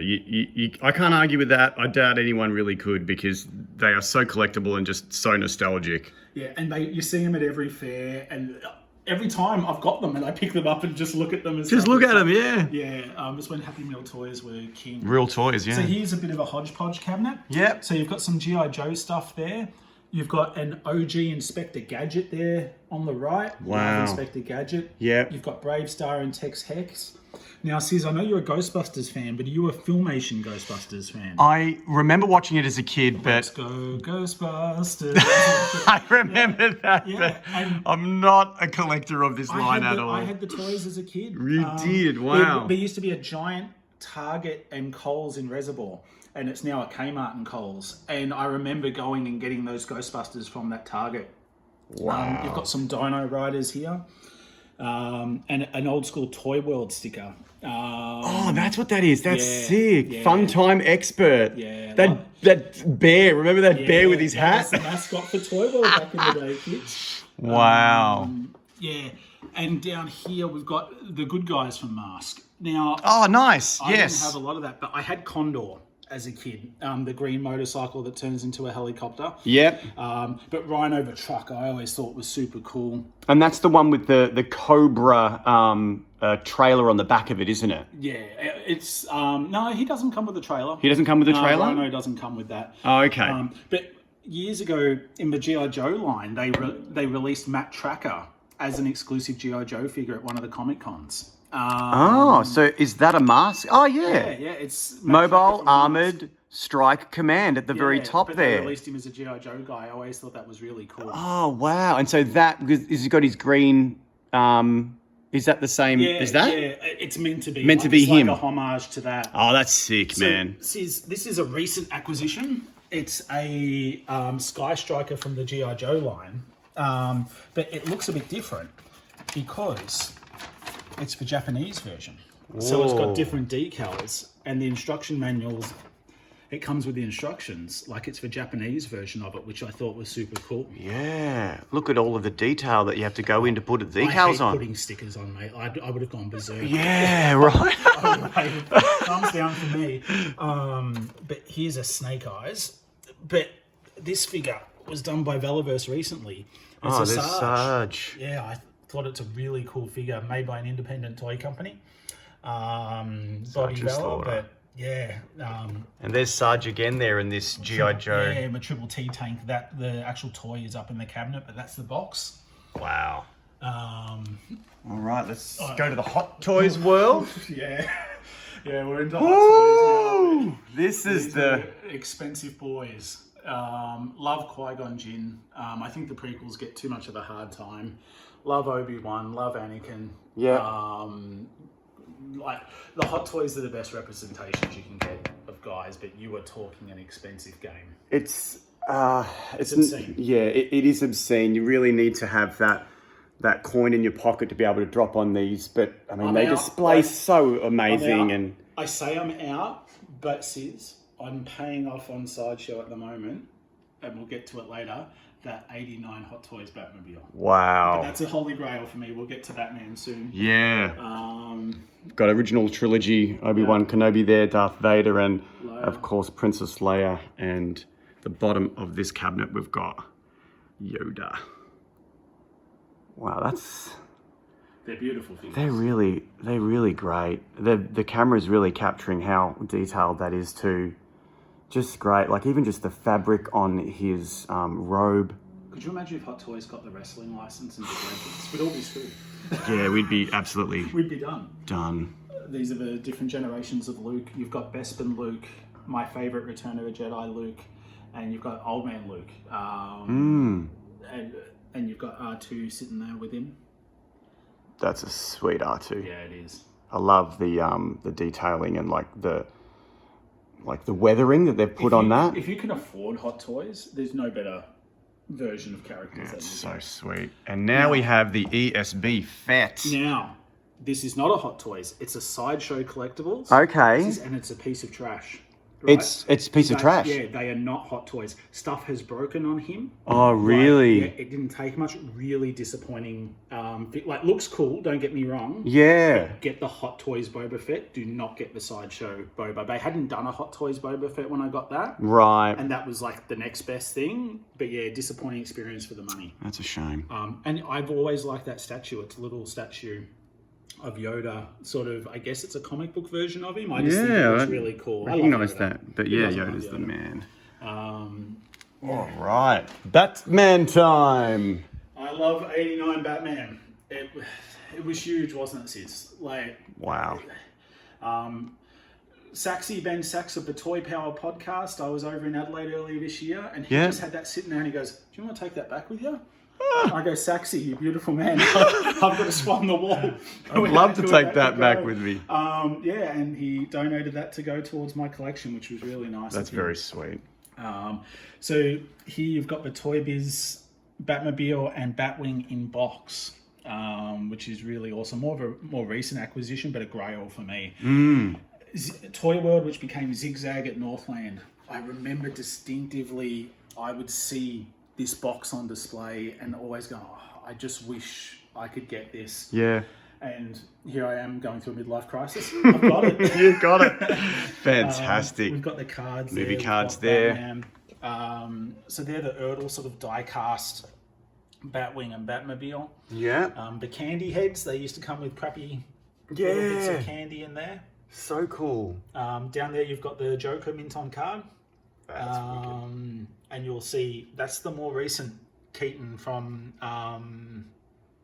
I can't argue with that. I doubt anyone really could because they are so collectible and just so nostalgic. Yeah, and you see them at every fair, and every time I've got them and I pick them up and just look at them. Just look at them, yeah. Yeah, it's when Happy Meal toys were king. Real toys, yeah. So here's a bit of a hodgepodge cabinet. Yep. So you've got some G.I. Joe stuff there. You've got an OG Inspector Gadget there on the right. Wow. Love Inspector Gadget. Yep. You've got Brave Star and Tex Hex. Now, Sis, I know you're a Ghostbusters fan, but are you a Filmation Ghostbusters fan? I remember watching it as a kid, Let's but go Ghostbusters. I remember that, Yeah, but I'm not a collector of this line at all. I had the toys as a kid. You did? Wow. There used to be a giant Target and Coles in Reservoir, and it's now a Kmart and Coles. And I remember going and getting those Ghostbusters from that Target. Wow. You've got some Dino Riders here, and an old school Toy World sticker. Oh, that's what that is. That's yeah, sick. yeah. Fun time expert. Yeah, That bear. Remember that bear with his hat? That's the mascot for Toy World back in the day, kids. Wow. Yeah, and down here we've got the good guys from Mask. Now, Oh, nice. I didn't Yes. have a lot of that, but I had Condor as a kid, the green motorcycle that turns into a helicopter. Yep. But Rhino the truck, I always thought was super cool. And that's the one with the Cobra trailer on the back of it, isn't it? Yeah, it's no, he doesn't come with a trailer. He doesn't come with the trailer? Rhino doesn't come with that. Oh, okay. But years ago in the G.I. Joe line, they released Matt Tracker as an exclusive G.I. Joe figure at one of the Comic Cons. So is that a mask? Oh, yeah. Yeah, it's Matt Tracker Mobile, from armored, strike command at the very top but there. They released him as a G.I. Joe guy. I always thought that was really cool. Oh, wow. And so that, because he's got his green, is that the same as that? Yeah, it's meant to be. Meant to be it's him. like a homage to that. Oh, that's sick, man. This is a recent acquisition. It's a Sky Striker from the G.I. Joe line. But it looks a bit different because it's the Japanese version. So it's Whoa. got different decals, and the instruction manuals, it comes with the instructions, like it's the Japanese version of it, which I thought was super cool. Yeah. Look at all of the detail that you have to go in to put the I decals hate on. putting stickers on, mate. I would have gone berserk. Yeah, right. Thumbs down for me. But here's a Snake Eyes. But this figure was done by Velaverse recently. It's Oh, a there's Sarge. Sarge. Yeah, I thought it's a really cool figure made by an independent toy company. Body Sarge and Vela, Slaughter. but yeah. And there's Sarge again there in this G.I. Joe. Yeah, my Triple T tank. That the actual toy is up in the cabinet, but that's the box. Wow. Um, All right, let's go to the Hot Toys world. yeah. Yeah, we're into Hot Toys now. Woo! This is These the... are expensive boys. Love Qui-Gon Jinn. I think the prequels get too much of a hard time. Love Obi-Wan. Love Anakin. Yeah. Like the Hot Toys are the best representations you can get of guys, but you are talking an expensive game. It's... It's obscene. Yeah, it is obscene. You really need to have that coin in your pocket to be able to drop on these. But I mean, they display so amazing. And I say I'm out, but sis, I'm paying off on Sideshow at the moment, and we'll get to it later. That 89 Hot Toys Batmobile. wow, But that's a holy grail for me. We'll get to Batman soon. yeah. Got original trilogy, Obi-Wan Kenobi there, Darth Vader, and Leia. of course Princess Leia. And the bottom of this cabinet we've got Yoda. Wow, They're beautiful figures. they're really great. The camera's really capturing how detailed that is too. Just great. Like even just the fabric on his robe. Could you imagine if Hot Toys got the wrestling license and did Legends? We'd all be screwed. Yeah, we'd be absolutely We'd be done. done. These are the different generations of Luke. You've got Bespin Luke, my favorite Return of the Jedi Luke, and you've got Old Man Luke. And you've got R2 sitting there with him. That's a sweet R2. Yeah, it is. I love the detailing and like the weathering that they've put on that. If you can afford Hot Toys, there's no better version of characters. It's so sweet. And now we have the ESB FET. Now, this is not a Hot Toys. It's a Sideshow Collectibles. Okay. And it's a piece of trash. Right? It's a piece of trash. Yeah, they are not Hot Toys. Stuff has broken on him. Oh, really? Like, yeah, it didn't take much. Really disappointing. Like, looks cool, don't get me wrong. Yeah. Get the Hot Toys Boba Fett. Do not get the Sideshow Boba. They hadn't done a Hot Toys Boba Fett when I got that. Right. And that was like the next best thing. But yeah, disappointing experience for the money. That's a shame. And I've always liked that statue. It's a little statue of Yoda, sort of. I guess it's a comic book version of him. I just think it looks really cool. I recognize that, but yeah, Yoda's the man. All right, Batman time. I love '89 Batman. It was huge, wasn't it, sis? Like, wow. Saxy Ben Sachs of the Toy Power podcast. I was over in Adelaide earlier this year, and he just had that sitting there, and he goes, "Do you want to take that back with you?" I go, Saxy, you beautiful man. I've got to swan the wall. I'd love to take that back with me. Yeah, and he donated that to go towards my collection, which was really nice. That's very sweet. So here you've got the Toy Biz Batmobile and Batwing in box, which is really awesome. More recent acquisition, but a grail for me. Toy World, which became Zigzag at Northland. I remember distinctively, I would see this box on display and always go, oh, I just wish I could get this. Yeah. And here I am going through a midlife crisis. I've got it. You got it. Fantastic. We've got the cards Movie there. cards there. So they're the Erdl sort of die-cast Batwing and Batmobile. Yeah. The candy heads, they used to come with crappy little bits of candy in there. So cool. Down there you've got the Joker mint on card. That's wicked. And you'll see that's the more recent Keaton from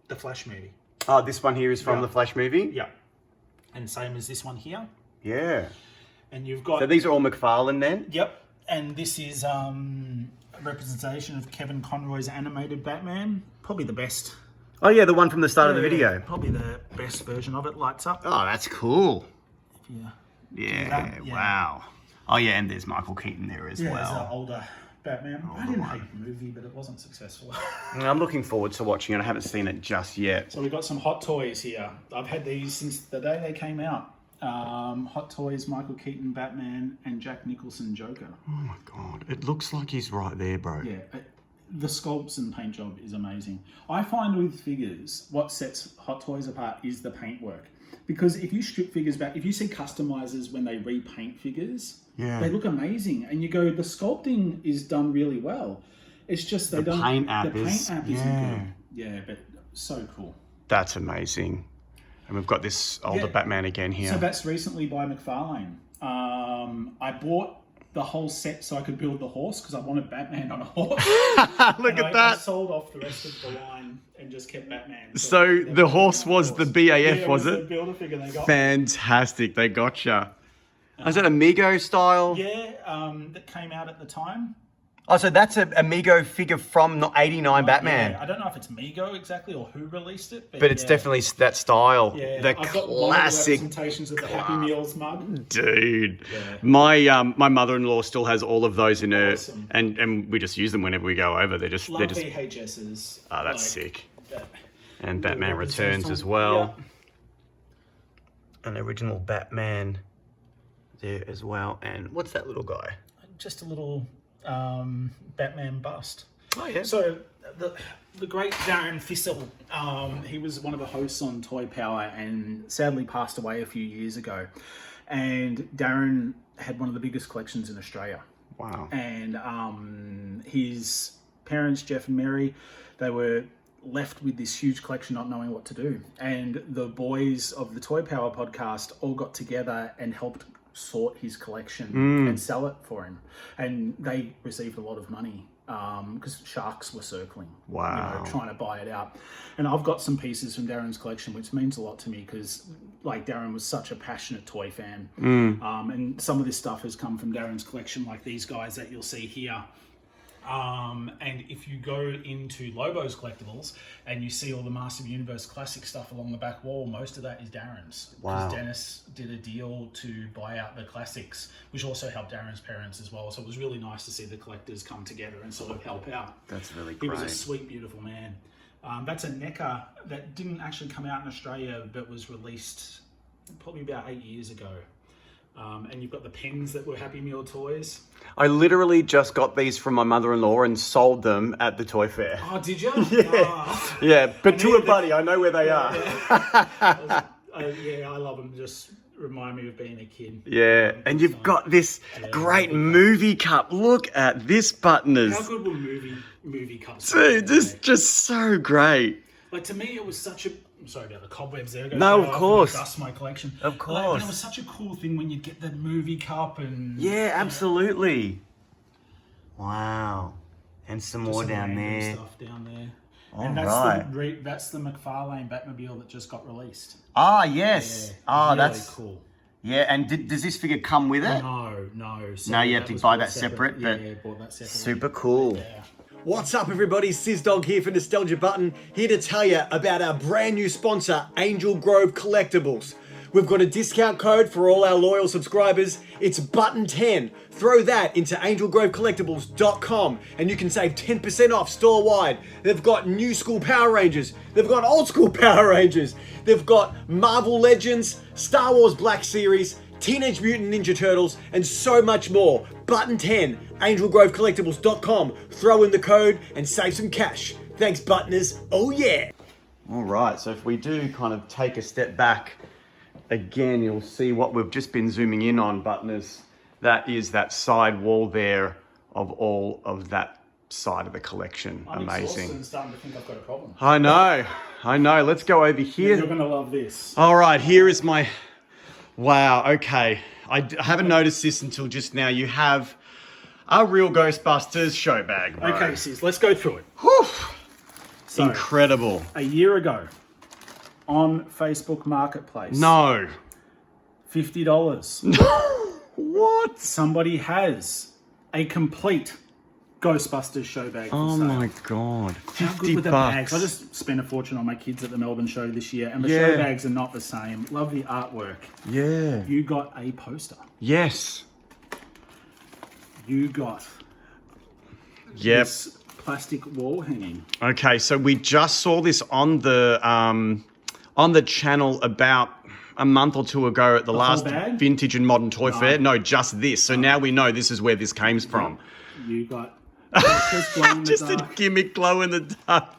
the Flash movie. Oh, this one here is from the Flash movie? Yeah. And same as this one here. Yeah. And you've got... So these are all McFarlane then? Yep. And this is a representation of Kevin Conroy's animated Batman. Probably the best. Oh yeah, the one from the start of the video. Probably the best version of it. Lights up. Oh, that's cool. Yeah. Wow. Oh yeah, and there's Michael Keaton there as well. There's an older Batman. I didn't hate the movie, but it wasn't successful. I'm looking forward to watching it. I haven't seen it just yet. So we've got some Hot Toys here. I've had these since the day they came out. Hot Toys, Michael Keaton, Batman, and Jack Nicholson, Joker. Oh my God. It looks like he's right there, bro. Yeah. The sculpts and paint job is amazing. I find with figures, what sets Hot Toys apart is the paintwork. Because if you strip figures back, if you see customizers when they repaint figures, they look amazing. And you go, the sculpting is done really well. It's just the paint app isn't good. Yeah, but so cool. That's amazing. And we've got this older Batman again here. So that's recently by McFarlane. I bought the whole set so I could build the horse because I wanted Batman on a horse. Look at that. I sold off the rest of the line and just kept Batman. So the horse was the BAF, was it? The Build-A-Figure they got. Fantastic. They gotcha. Is that Amigo style? Yeah, that came out at the time. Oh, so that's a Mego figure from the 89 Batman. Yeah, I don't know if it's Mego exactly or who released it. But it's definitely that style. Yeah, The I've got one of the classic representations of the Happy Meals mug. dude. Yeah. My mother-in-law still has all of those in her, Awesome. and we just use them whenever we go over. They're just VHSs. Oh, that's sick. That. And Batman Returns as well. An original Batman there as well. And what's that little guy? Just a little Batman bust. Oh yeah. So the great Darren Thistle, he was one of the hosts on Toy Power and sadly passed away a few years ago. And Darren had one of the biggest collections in Australia. Wow. And his parents, Jeff and Mary, they were left with this huge collection not knowing what to do. And the boys of the Toy Power podcast all got together and helped sort his collection and sell it for him. And they received a lot of money because sharks were circling, trying to buy it out. And I've got some pieces from Darren's collection, which means a lot to me because like Darren was such a passionate toy fan. And some of this stuff has come from Darren's collection, like these guys that you'll see here. And if you go into Lobo's collectibles and you see all the Master of the Universe classic stuff along the back wall, most of that is Darren's. Wow. Because Dennis did a deal to buy out the classics, which also helped Darren's parents as well. So it was really nice to see the collectors come together and sort of help out. That's really He great. was a sweet, beautiful man. That's a NECA that didn't actually come out in Australia, but was released probably about 8 years ago. And you've got the pens that were Happy Meal toys. I literally just got these from my mother-in-law and sold them at the toy fair. Oh, did you? Yeah. Yeah, but to a buddy, I know where they are. Yeah, I love them. Just remind me of being a kid. Yeah, and you've got this great movie cup. Look at this, Buttners. How good were movie cups? Dude, just so great. Like, to me, it was such a... I'm sorry about the cobwebs there. No, of course. Dust my collection. Of course. And it was such a cool thing when you'd get the movie cup and... Yeah, absolutely. Wow. And some more down there. Stuff down there. All and that's right. that's the McFarlane Batmobile that just got released. Ah, yes. Yeah, really that's cool. Yeah, and does this figure come with it? No. So No, you have to buy that separate. But yeah, bought that separately. super cool. Yeah. What's up, everybody? Sizdog here for Nostalgia Button, here to tell you about our brand new sponsor, Angel Grove Collectibles. We've got a discount code for all our loyal subscribers. It's Button10. Throw that into angelgrovecollectibles.com and you can save 10% off store-wide. They've got new school Power Rangers. They've got old school Power Rangers. They've got Marvel Legends, Star Wars Black Series, Teenage Mutant Ninja Turtles, and so much more. Button10, angelgrovecollectibles.com. Throw in the code and save some cash. Thanks, Buttners. Oh yeah. All right, so if we do kind of take a step back, again, you'll see what we've just been zooming in on, Buttners. That is that side wall there of all of that side of the collection. I'm amazing. I'm starting to think I've got a problem. I know. Let's go over here. You're going to love this. All right, here is my... Wow, okay. I haven't noticed this until just now. You have a real Ghostbusters show bag, bro. Okay, sis, let's go through it. Whew. So, Incredible. a year ago, on Facebook Marketplace. No. $50. What? Somebody has a complete Ghostbusters show bag for Oh sale. my God. How good were the bags? I just spent a fortune on my kids at the Melbourne show this year, and the show bags are not the same. Love the artwork. Yeah. You got a poster. Yes. You got this plastic wall hanging. Okay, so we just saw this on the channel about a month or two ago at the last Vintage and Modern Toy Fair. No, just this. So now we know this is where this came from. You got glow in the Just dark. a gimmick glow in the dark.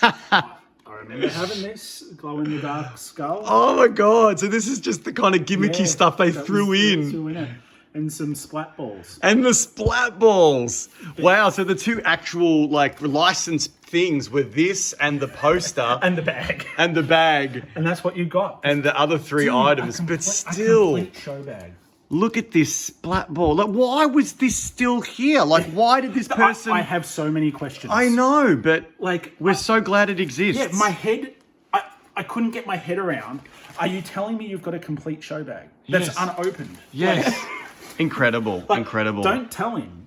I remember having this glow in the dark skull. Oh my God. So this is just the kind of gimmicky stuff they threw in. It. And some splat balls. And the splat balls. Wow. So the two actual licensed things were this and the poster. And the bag. And the bag. And that's what you got. And the other three items. But still. A complete show bag. Look at this splat ball. Like, why was this still here? Like, why did this person... I have so many questions. I know, but we're so glad it exists. Yeah, my head... I couldn't get my head around. Are you telling me you've got a complete show bag that's unopened? Yes. Incredible. Incredible. Don't tell him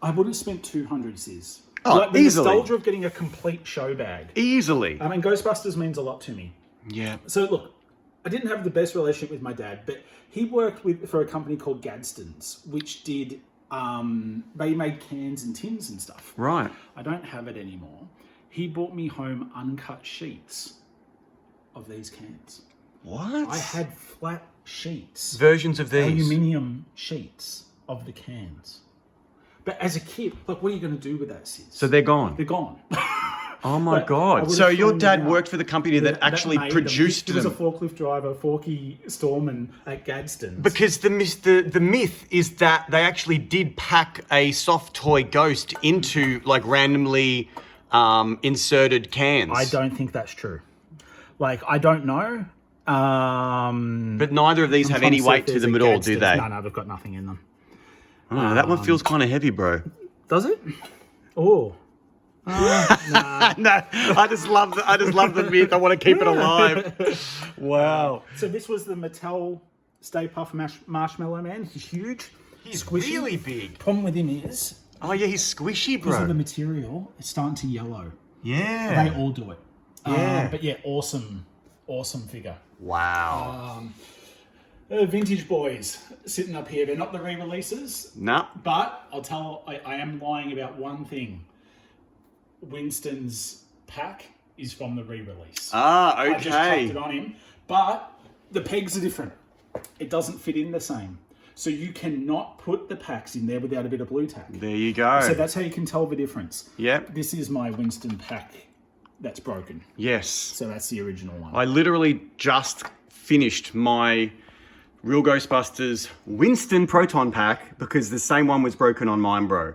I would have spent 200, Sis. Oh, like the easily. nostalgia of getting a complete show bag. Easily. I mean, Ghostbusters means a lot to me. Yeah. So look, I didn't have the best relationship with my dad, but he worked for a company called Gadsden's, which did, they made cans and tins and stuff. Right. I don't have it anymore. He brought me home uncut sheets of these cans. What? I had flat sheets. Versions of these. Aluminium sheets of the cans. But as a kid, like, what are you going to do with that, Sis? So they're gone. They're gone. Oh my Like, I God. would've So your thrown dad them out. worked for the company that actually made produced He them. was a forklift driver, Forky Storman at Gadsden's. Because the myth is that they actually did pack a soft toy ghost into like randomly inserted cans. I don't think that's true. Like, I don't know. But neither of these have any weight to them at all, do they? No, they've got nothing in them. Oh, that one feels kind of heavy, bro. Does it? Oh. Nah. No, I just love the myth. I want to keep it alive. Wow. So this was the Mattel Stay Puft Marshmallow Man. He's huge. He's squishy. really big. Problem with him is, Oh yeah, he's squishy, because of the bro. material, it's starting to yellow. Yeah. They all do it. Yeah. But yeah, awesome figure. Wow. Vintage Boys sitting up here. They're not the re-releases, Nah. but I am lying about one thing. Winston's pack is from the re-release. Ah, I just chucked okay. it on him, but the pegs are different. It doesn't fit in the same. So you cannot put the packs in there without a bit of blue tack. There you go. So that's how you can tell the difference. Yep. This is my Winston pack that's broken. Yes. So that's the original one. I literally just finished my Real Ghostbusters Winston Proton Pack because the same one was broken on mine, bro.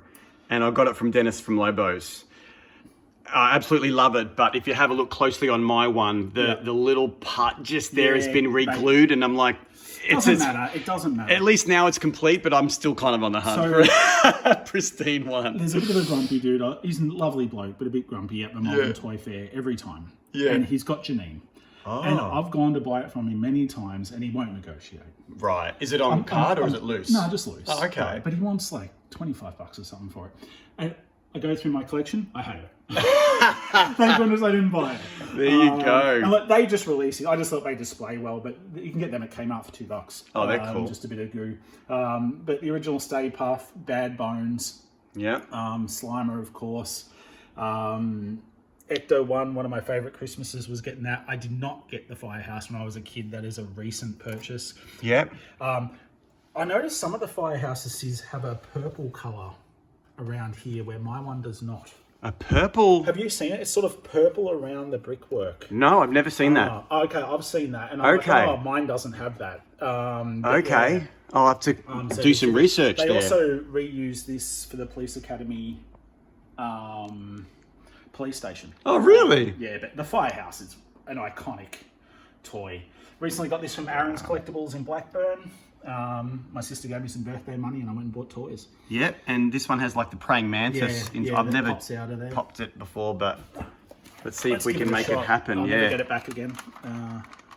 And I got it from Dennis from Lobos. I absolutely love it, but if you have a look closely on my one, the little part just there has been re-glued, and I'm like, It doesn't matter. At least now it's complete, but I'm still kind of on the hunt for a pristine one. There's a bit of a grumpy dude. He's a lovely bloke, but a bit grumpy at the Melbourne Toy Fair every time. Yeah. And he's got Janine. Oh. And I've gone to buy it from him many times, and he won't negotiate. Right. Is it on card or is it loose? No, just loose. Oh, okay. But he wants like $25 or something for it. And I go through my collection. I hate it. Thank goodness I didn't buy it. There you go. And look, they just released it. I just thought they display well, but you can get them at Kmart for $2. Oh, they're cool. Just a bit of goo. But the original Stay Puft, Bad Bones, Yeah. Slimer, of course. Ecto 1, one of my favourite Christmases was getting that. I did not get the Firehouse when I was a kid. That is a recent purchase. Yep. I noticed some of the Firehouses have a purple colour around here where my one does not. A purple. Have you seen it? It's sort of purple around the brickwork. No, I've never seen that. Okay, I've seen that. And I'm Okay. like, oh, mine doesn't have that. But Okay. yeah. I'll have to So do some research They there. also reuse this for the Police Academy police station. Oh, really? Yeah, but the Firehouse is an iconic toy. Recently got this from Aaron's Collectibles in Blackburn. My sister gave me some birthday money and I went and bought toys. Yep, and this one has like the praying mantis. I've that never pops out of there. popped it before, but let's see Let's if we give can a make it shot. happen. I'll never Yeah. get it back again.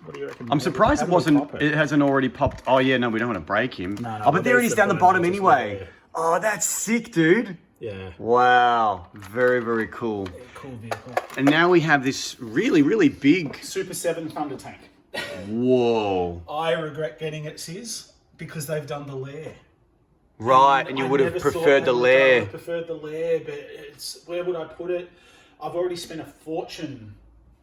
What do you reckon? I'm surprised How it do we wasn't. pop It hasn't already popped. Oh yeah, no, we don't want to break him. No, oh, but there it there's is down the bottom, bottom just anyway. there. Oh, that's sick, dude. Yeah. Wow, very, very cool. Cool vehicle. And now we have this really, really big. Super 7 Thunder Tank. Whoa. I regret getting it, Sis, because they've done the lair. Right, and you I would have never thought preferred they the would lair. have preferred the lair, but it's where would I put it? I've already spent a fortune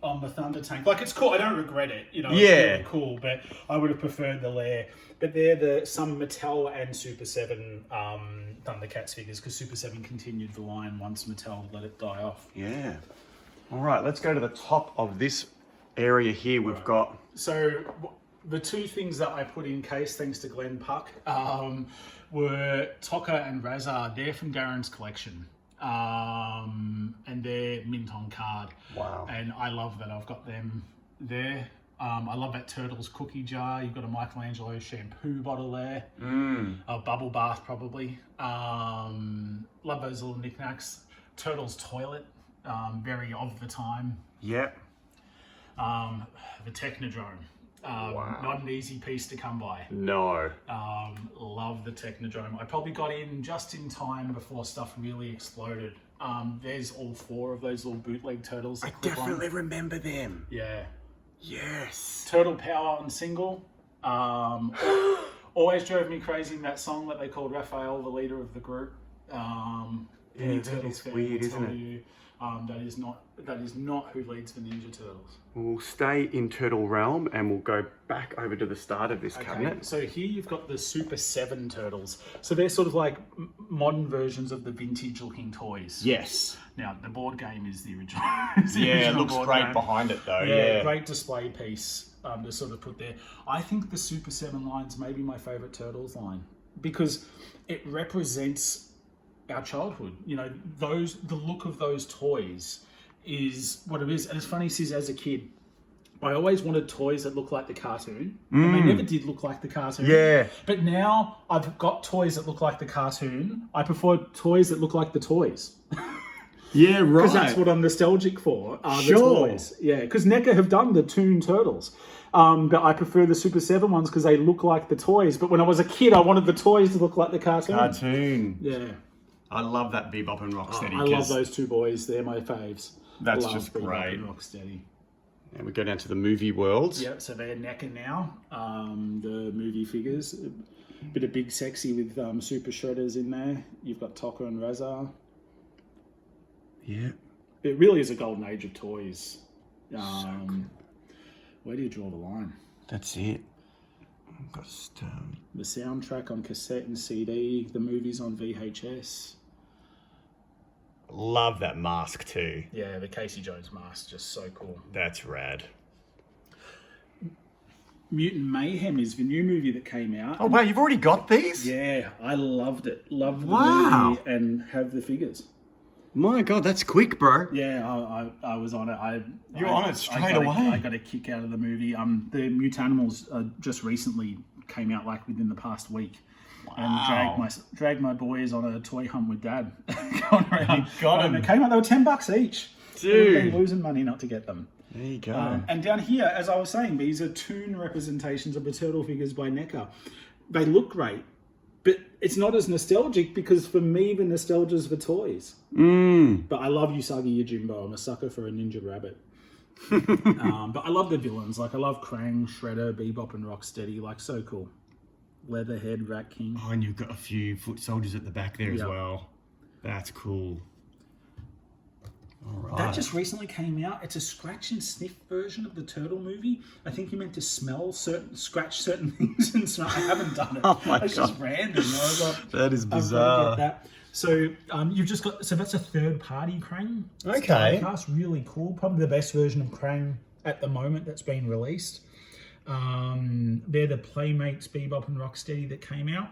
on the Thunder Tank. Like, it's cool. I don't regret it. You know, Yeah. it's really cool, but I would have preferred the lair. But they're some Mattel and Super 7 Thundercats figures, because Super 7 continued the line once Mattel let it die off. Yeah. All right, let's go to the top of this area here. We've got. So the two things that I put in case, thanks to Glenn Puck, were Tokka and Razar. They're from Darren's collection. And they're mint on card. Wow. And I love that I've got them there. I love that Turtles cookie jar. You've got a Michelangelo shampoo bottle there. A bubble bath probably. Love those little knickknacks. Turtles toilet, very of the time. Yep. The Technodrome. Not an easy piece to come by. No. Love the Technodrome. I probably got in just in time before stuff really exploded. There's all 4 of those little bootleg turtles. I definitely remember them. Yeah. Yes. Turtle Power on single. Always drove me crazy in that song that they called Raphael, the leader of the group. Yeah, that is weird, isn't it? That is not who leads the Ninja Turtles. We'll stay in Turtle Realm and we'll go back over to the start of this cabinet. So here you've got the Super 7 Turtles. So they're sort of like modern versions of the vintage looking toys. Yes. Now, the board game is the original. It looks great behind it though. Yeah, great display piece to sort of put there. I think the Super 7 line's maybe my favourite Turtles line because it represents our childhood. You know, the look of those toys is what it is. And it's funny, Sis, as a kid, I always wanted toys that look like the cartoon. And they never did look like the cartoon. Yeah. But now I've got toys that look like the cartoon. I prefer toys that look like the toys. Yeah, right. Because that's what I'm nostalgic for, the toys. Yeah, because NECA have done the Toon Turtles. But I prefer the Super 7 ones because they look like the toys. But when I was a kid, I wanted the toys to look like the cartoon. Yeah. I love that Bebop and Rocksteady. I love those 2 boys. They're my faves. That's just Bebop great. And Rocksteady. And we go down to the movie world. Yeah, so they're NECA now. The movie figures. A bit of Big Sexy with Super Shredders in there. You've got Tokka and Razar. Yeah. It really is a golden age of toys. Where do you draw the line? That's it. I've got the soundtrack on cassette and CD, the movies on VHS. Love that mask too. Yeah, the Casey Jones mask, just so cool. That's rad. Mutant Mayhem is the new movie that came out. Oh, wow, you've already got these? Yeah, I loved it. Loved the movie and have the figures. My God, that's quick, bro. Yeah, I was on it. You're on it straight away. I got a kick out of the movie. The Mutanimals just recently came out, like within the past week. Wow. And dragged my boys on a toy hunt with Dad. Going around. Got them. It came out, they were $10 each. Dude. We've been losing money not to get them. There you go. And down here, as I was saying, these are Toon representations of the turtle figures by NECA. They look great, but it's not as nostalgic because for me, the nostalgia is the toys. But I love Usagi Yojimbo. I'm a sucker for a Ninja Rabbit. But I love the villains. Like, I love Krang, Shredder, Bebop, and Rocksteady. Like, so cool. Leatherhead, Rat King. Oh, and you've got a few foot soldiers at the back there as well. That's cool. All right. That just recently came out. It's a scratch and sniff version of the Turtle movie. I think you're meant to scratch certain things and smell. I haven't done it. Oh my God. It's just random. That is bizarre. That. So you've just got, so that's a third-party Krang. Okay. That's really cool. Probably the best version of Krang at the moment that's been released. They're the Playmates Bebop and Rocksteady that came out.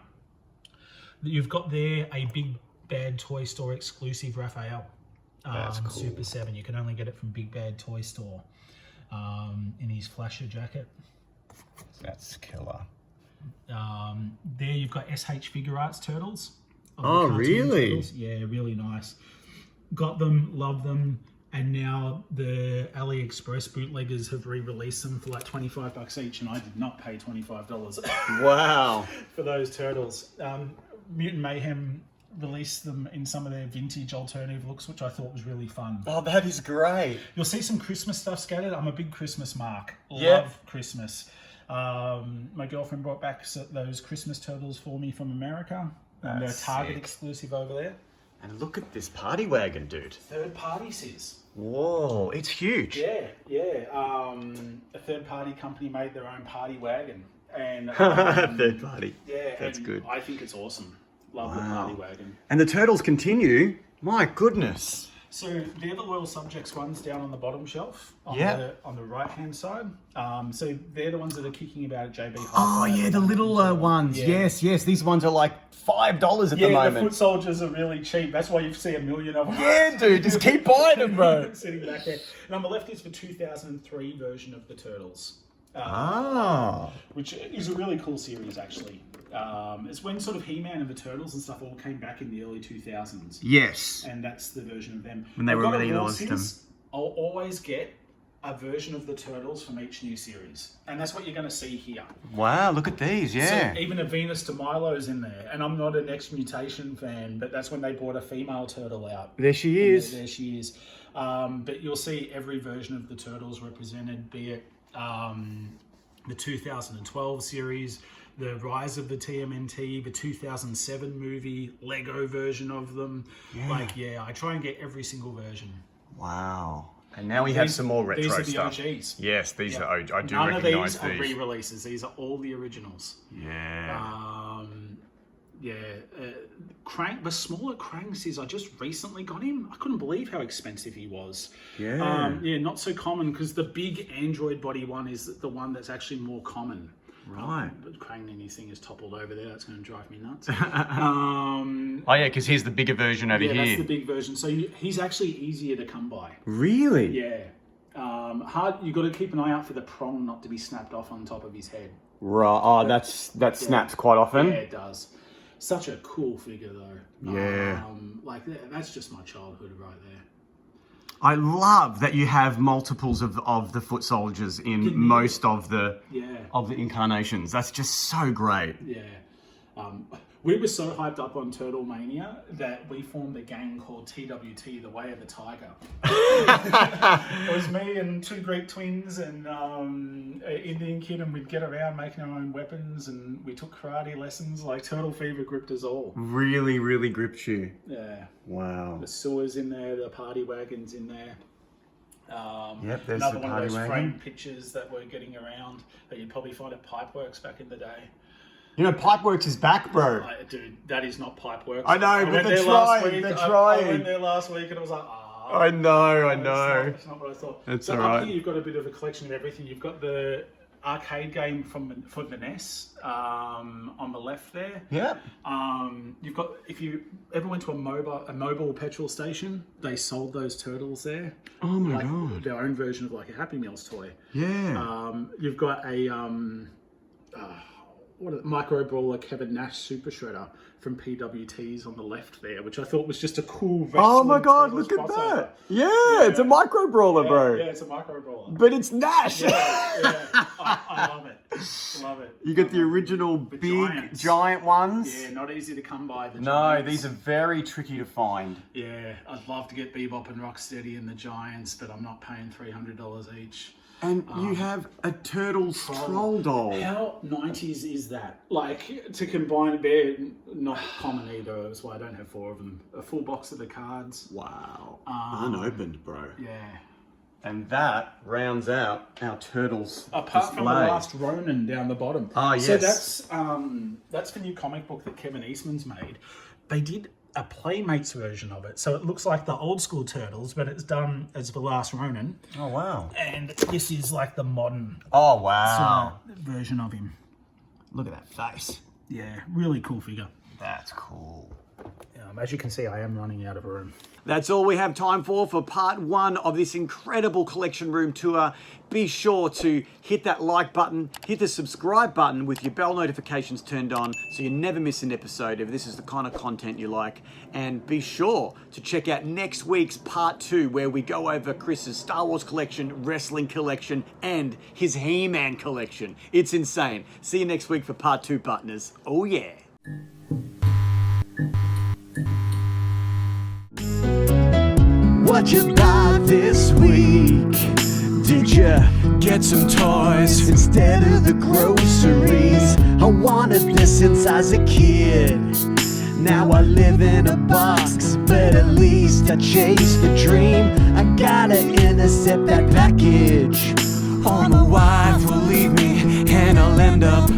You've got there a Big Bad Toy Store exclusive Raphael. That's cool. Super 7. You can only get it from Big Bad Toy Store in his flasher jacket. That's killer. There you've got SH Figure Arts Turtles. Oh, really? Turtles. Yeah, really nice. Got them, love them. And now the AliExpress bootleggers have re-released them for like $25 each, and I did not pay $25. Wow. For those turtles. Mutant Mayhem released them in some of their vintage alternative looks, which I thought was really fun. Oh, that is great. You'll see some Christmas stuff scattered. I'm a big Christmas mark. Yep. Love Christmas. My girlfriend brought back those Christmas turtles for me from America. And they're Target exclusive over there. And look at this party wagon, dude. Third party, Sis. Whoa, it's huge. Yeah. A third party company made their own party wagon. And third party. Yeah, that's good. I think it's awesome. Love the party wagon. And the turtles continue. My goodness. So they're the Loyal Subjects ones down on the bottom shelf on the right hand side. So they're the ones that are kicking about at JB. Oh yeah, the little ones. Yeah. Yes. These ones are like $5 at the moment. Yeah, the foot soldiers are really cheap. That's why you see a million of them. Yeah, dude, just keep buying them, bro. Sitting back there. And on the left is the 2003 version of the Turtles. Which is a really cool series, actually. It's when sort of He-Man and the Turtles and stuff all came back in the early 2000s. Yes. And that's the version of them. When they were really launched them. I'll always get a version of the Turtles from each new series. And that's what you're going to see here. Wow, look at these, yeah. So even a Venus de Milo's in there. And I'm not an X-Mutation fan, but that's when they brought a female turtle out. There she is. There she is. But you'll see every version of the Turtles represented, be it the 2012 series, the Rise of the TMNT, the 2007 movie, Lego version of them. I try and get every single version. Wow. And now we have some more retro stuff. These are the OGs. Yes, these are OG. I do None recognise of these are re-releases. These are all the originals. Yeah. The smaller Krang is, I just recently got him. I couldn't believe how expensive he was. Yeah. Not so common, because the big Android body one is the one that's actually more common. Right. But Krang anything is toppled over there. That's going to drive me nuts. Oh yeah, because here's the bigger version over here. Yeah, that's the big version. So he's actually easier to come by. Really? Yeah. Hard. You got to keep an eye out for the prong not to be snapped off on top of his head. Right. Oh, that snaps quite often. Yeah, it does. Such a cool figure though. Yeah. That's just my childhood right there. I love that you have multiples of the foot soldiers in most of the incarnations. That's just so great. Yeah. We were so hyped up on Turtle Mania that we formed a gang called TWT, the Way of the Tiger. It was me and two Greek twins and an Indian kid, and we'd get around making our own weapons, and we took karate lessons. Like, Turtle Fever gripped us all. Really, really gripped you. Yeah. Wow. The sewers in there, the party wagons in there. Yep, there's another the one party of those wagon. framed pictures that were getting around that you'd probably find at Pipeworks back in the day. You know, Pipeworks is back, bro. Dude, that is not Pipeworks. I know, but they're trying. They're trying. I went there last week and I was like, I know. That's not what I thought. That's so all right. Up here you've got a bit of a collection of everything. You've got the arcade game for the NES on the left there. Yeah. You've got, if you ever went to a mobile petrol station, they sold those turtles there. Oh my god. Their own version of like a Happy Meals toy. Yeah. You've got a Micro Brawler Kevin Nash Super Shredder from PWTs on the left there, which I thought was just a cool. Oh my god, look at that! Yeah, it's a micro brawler, bro. Yeah, it's a micro brawler. But it's Nash. Yeah. I love it. Love it. You got the original big giant ones. Yeah, not easy to come by. No, these are very tricky to find. Yeah, I'd love to get Bebop and Rocksteady and the Giants, but I'm not paying $300 each. And you have a Turtles troll doll. How 90s is that? Like, to combine, they're not common either. That's why I don't have four of them. A full box of the cards. Wow. Unopened, bro. Yeah. And that rounds out our Turtles Apart display. from the last Ronin down the bottom. Oh, yes. So that's the new comic book that Kevin Eastman's made. They did a Playmates version of it. So it looks like the old school Turtles, but it's done as the last Ronin. Oh, wow. And this is like the modern version of him. Look at that face. Yeah, really cool figure. That's cool. As you can see, I am running out of room. That's all we have time for part one of this incredible collection room tour. Be sure to hit that like button, hit the subscribe button with your bell notifications turned on so you never miss an episode if this is the kind of content you like. And be sure to check out next week's part two, where we go over Chris's Star Wars collection, wrestling collection, and his He-Man collection. It's insane. See you next week for part two, partners. Oh yeah. What you buy this week? Did you get some toys instead of the groceries? I wanted this since I was a kid. Now I live in a box, but at least I chased the dream. I gotta intercept that package, or my wife will leave me and I'll end up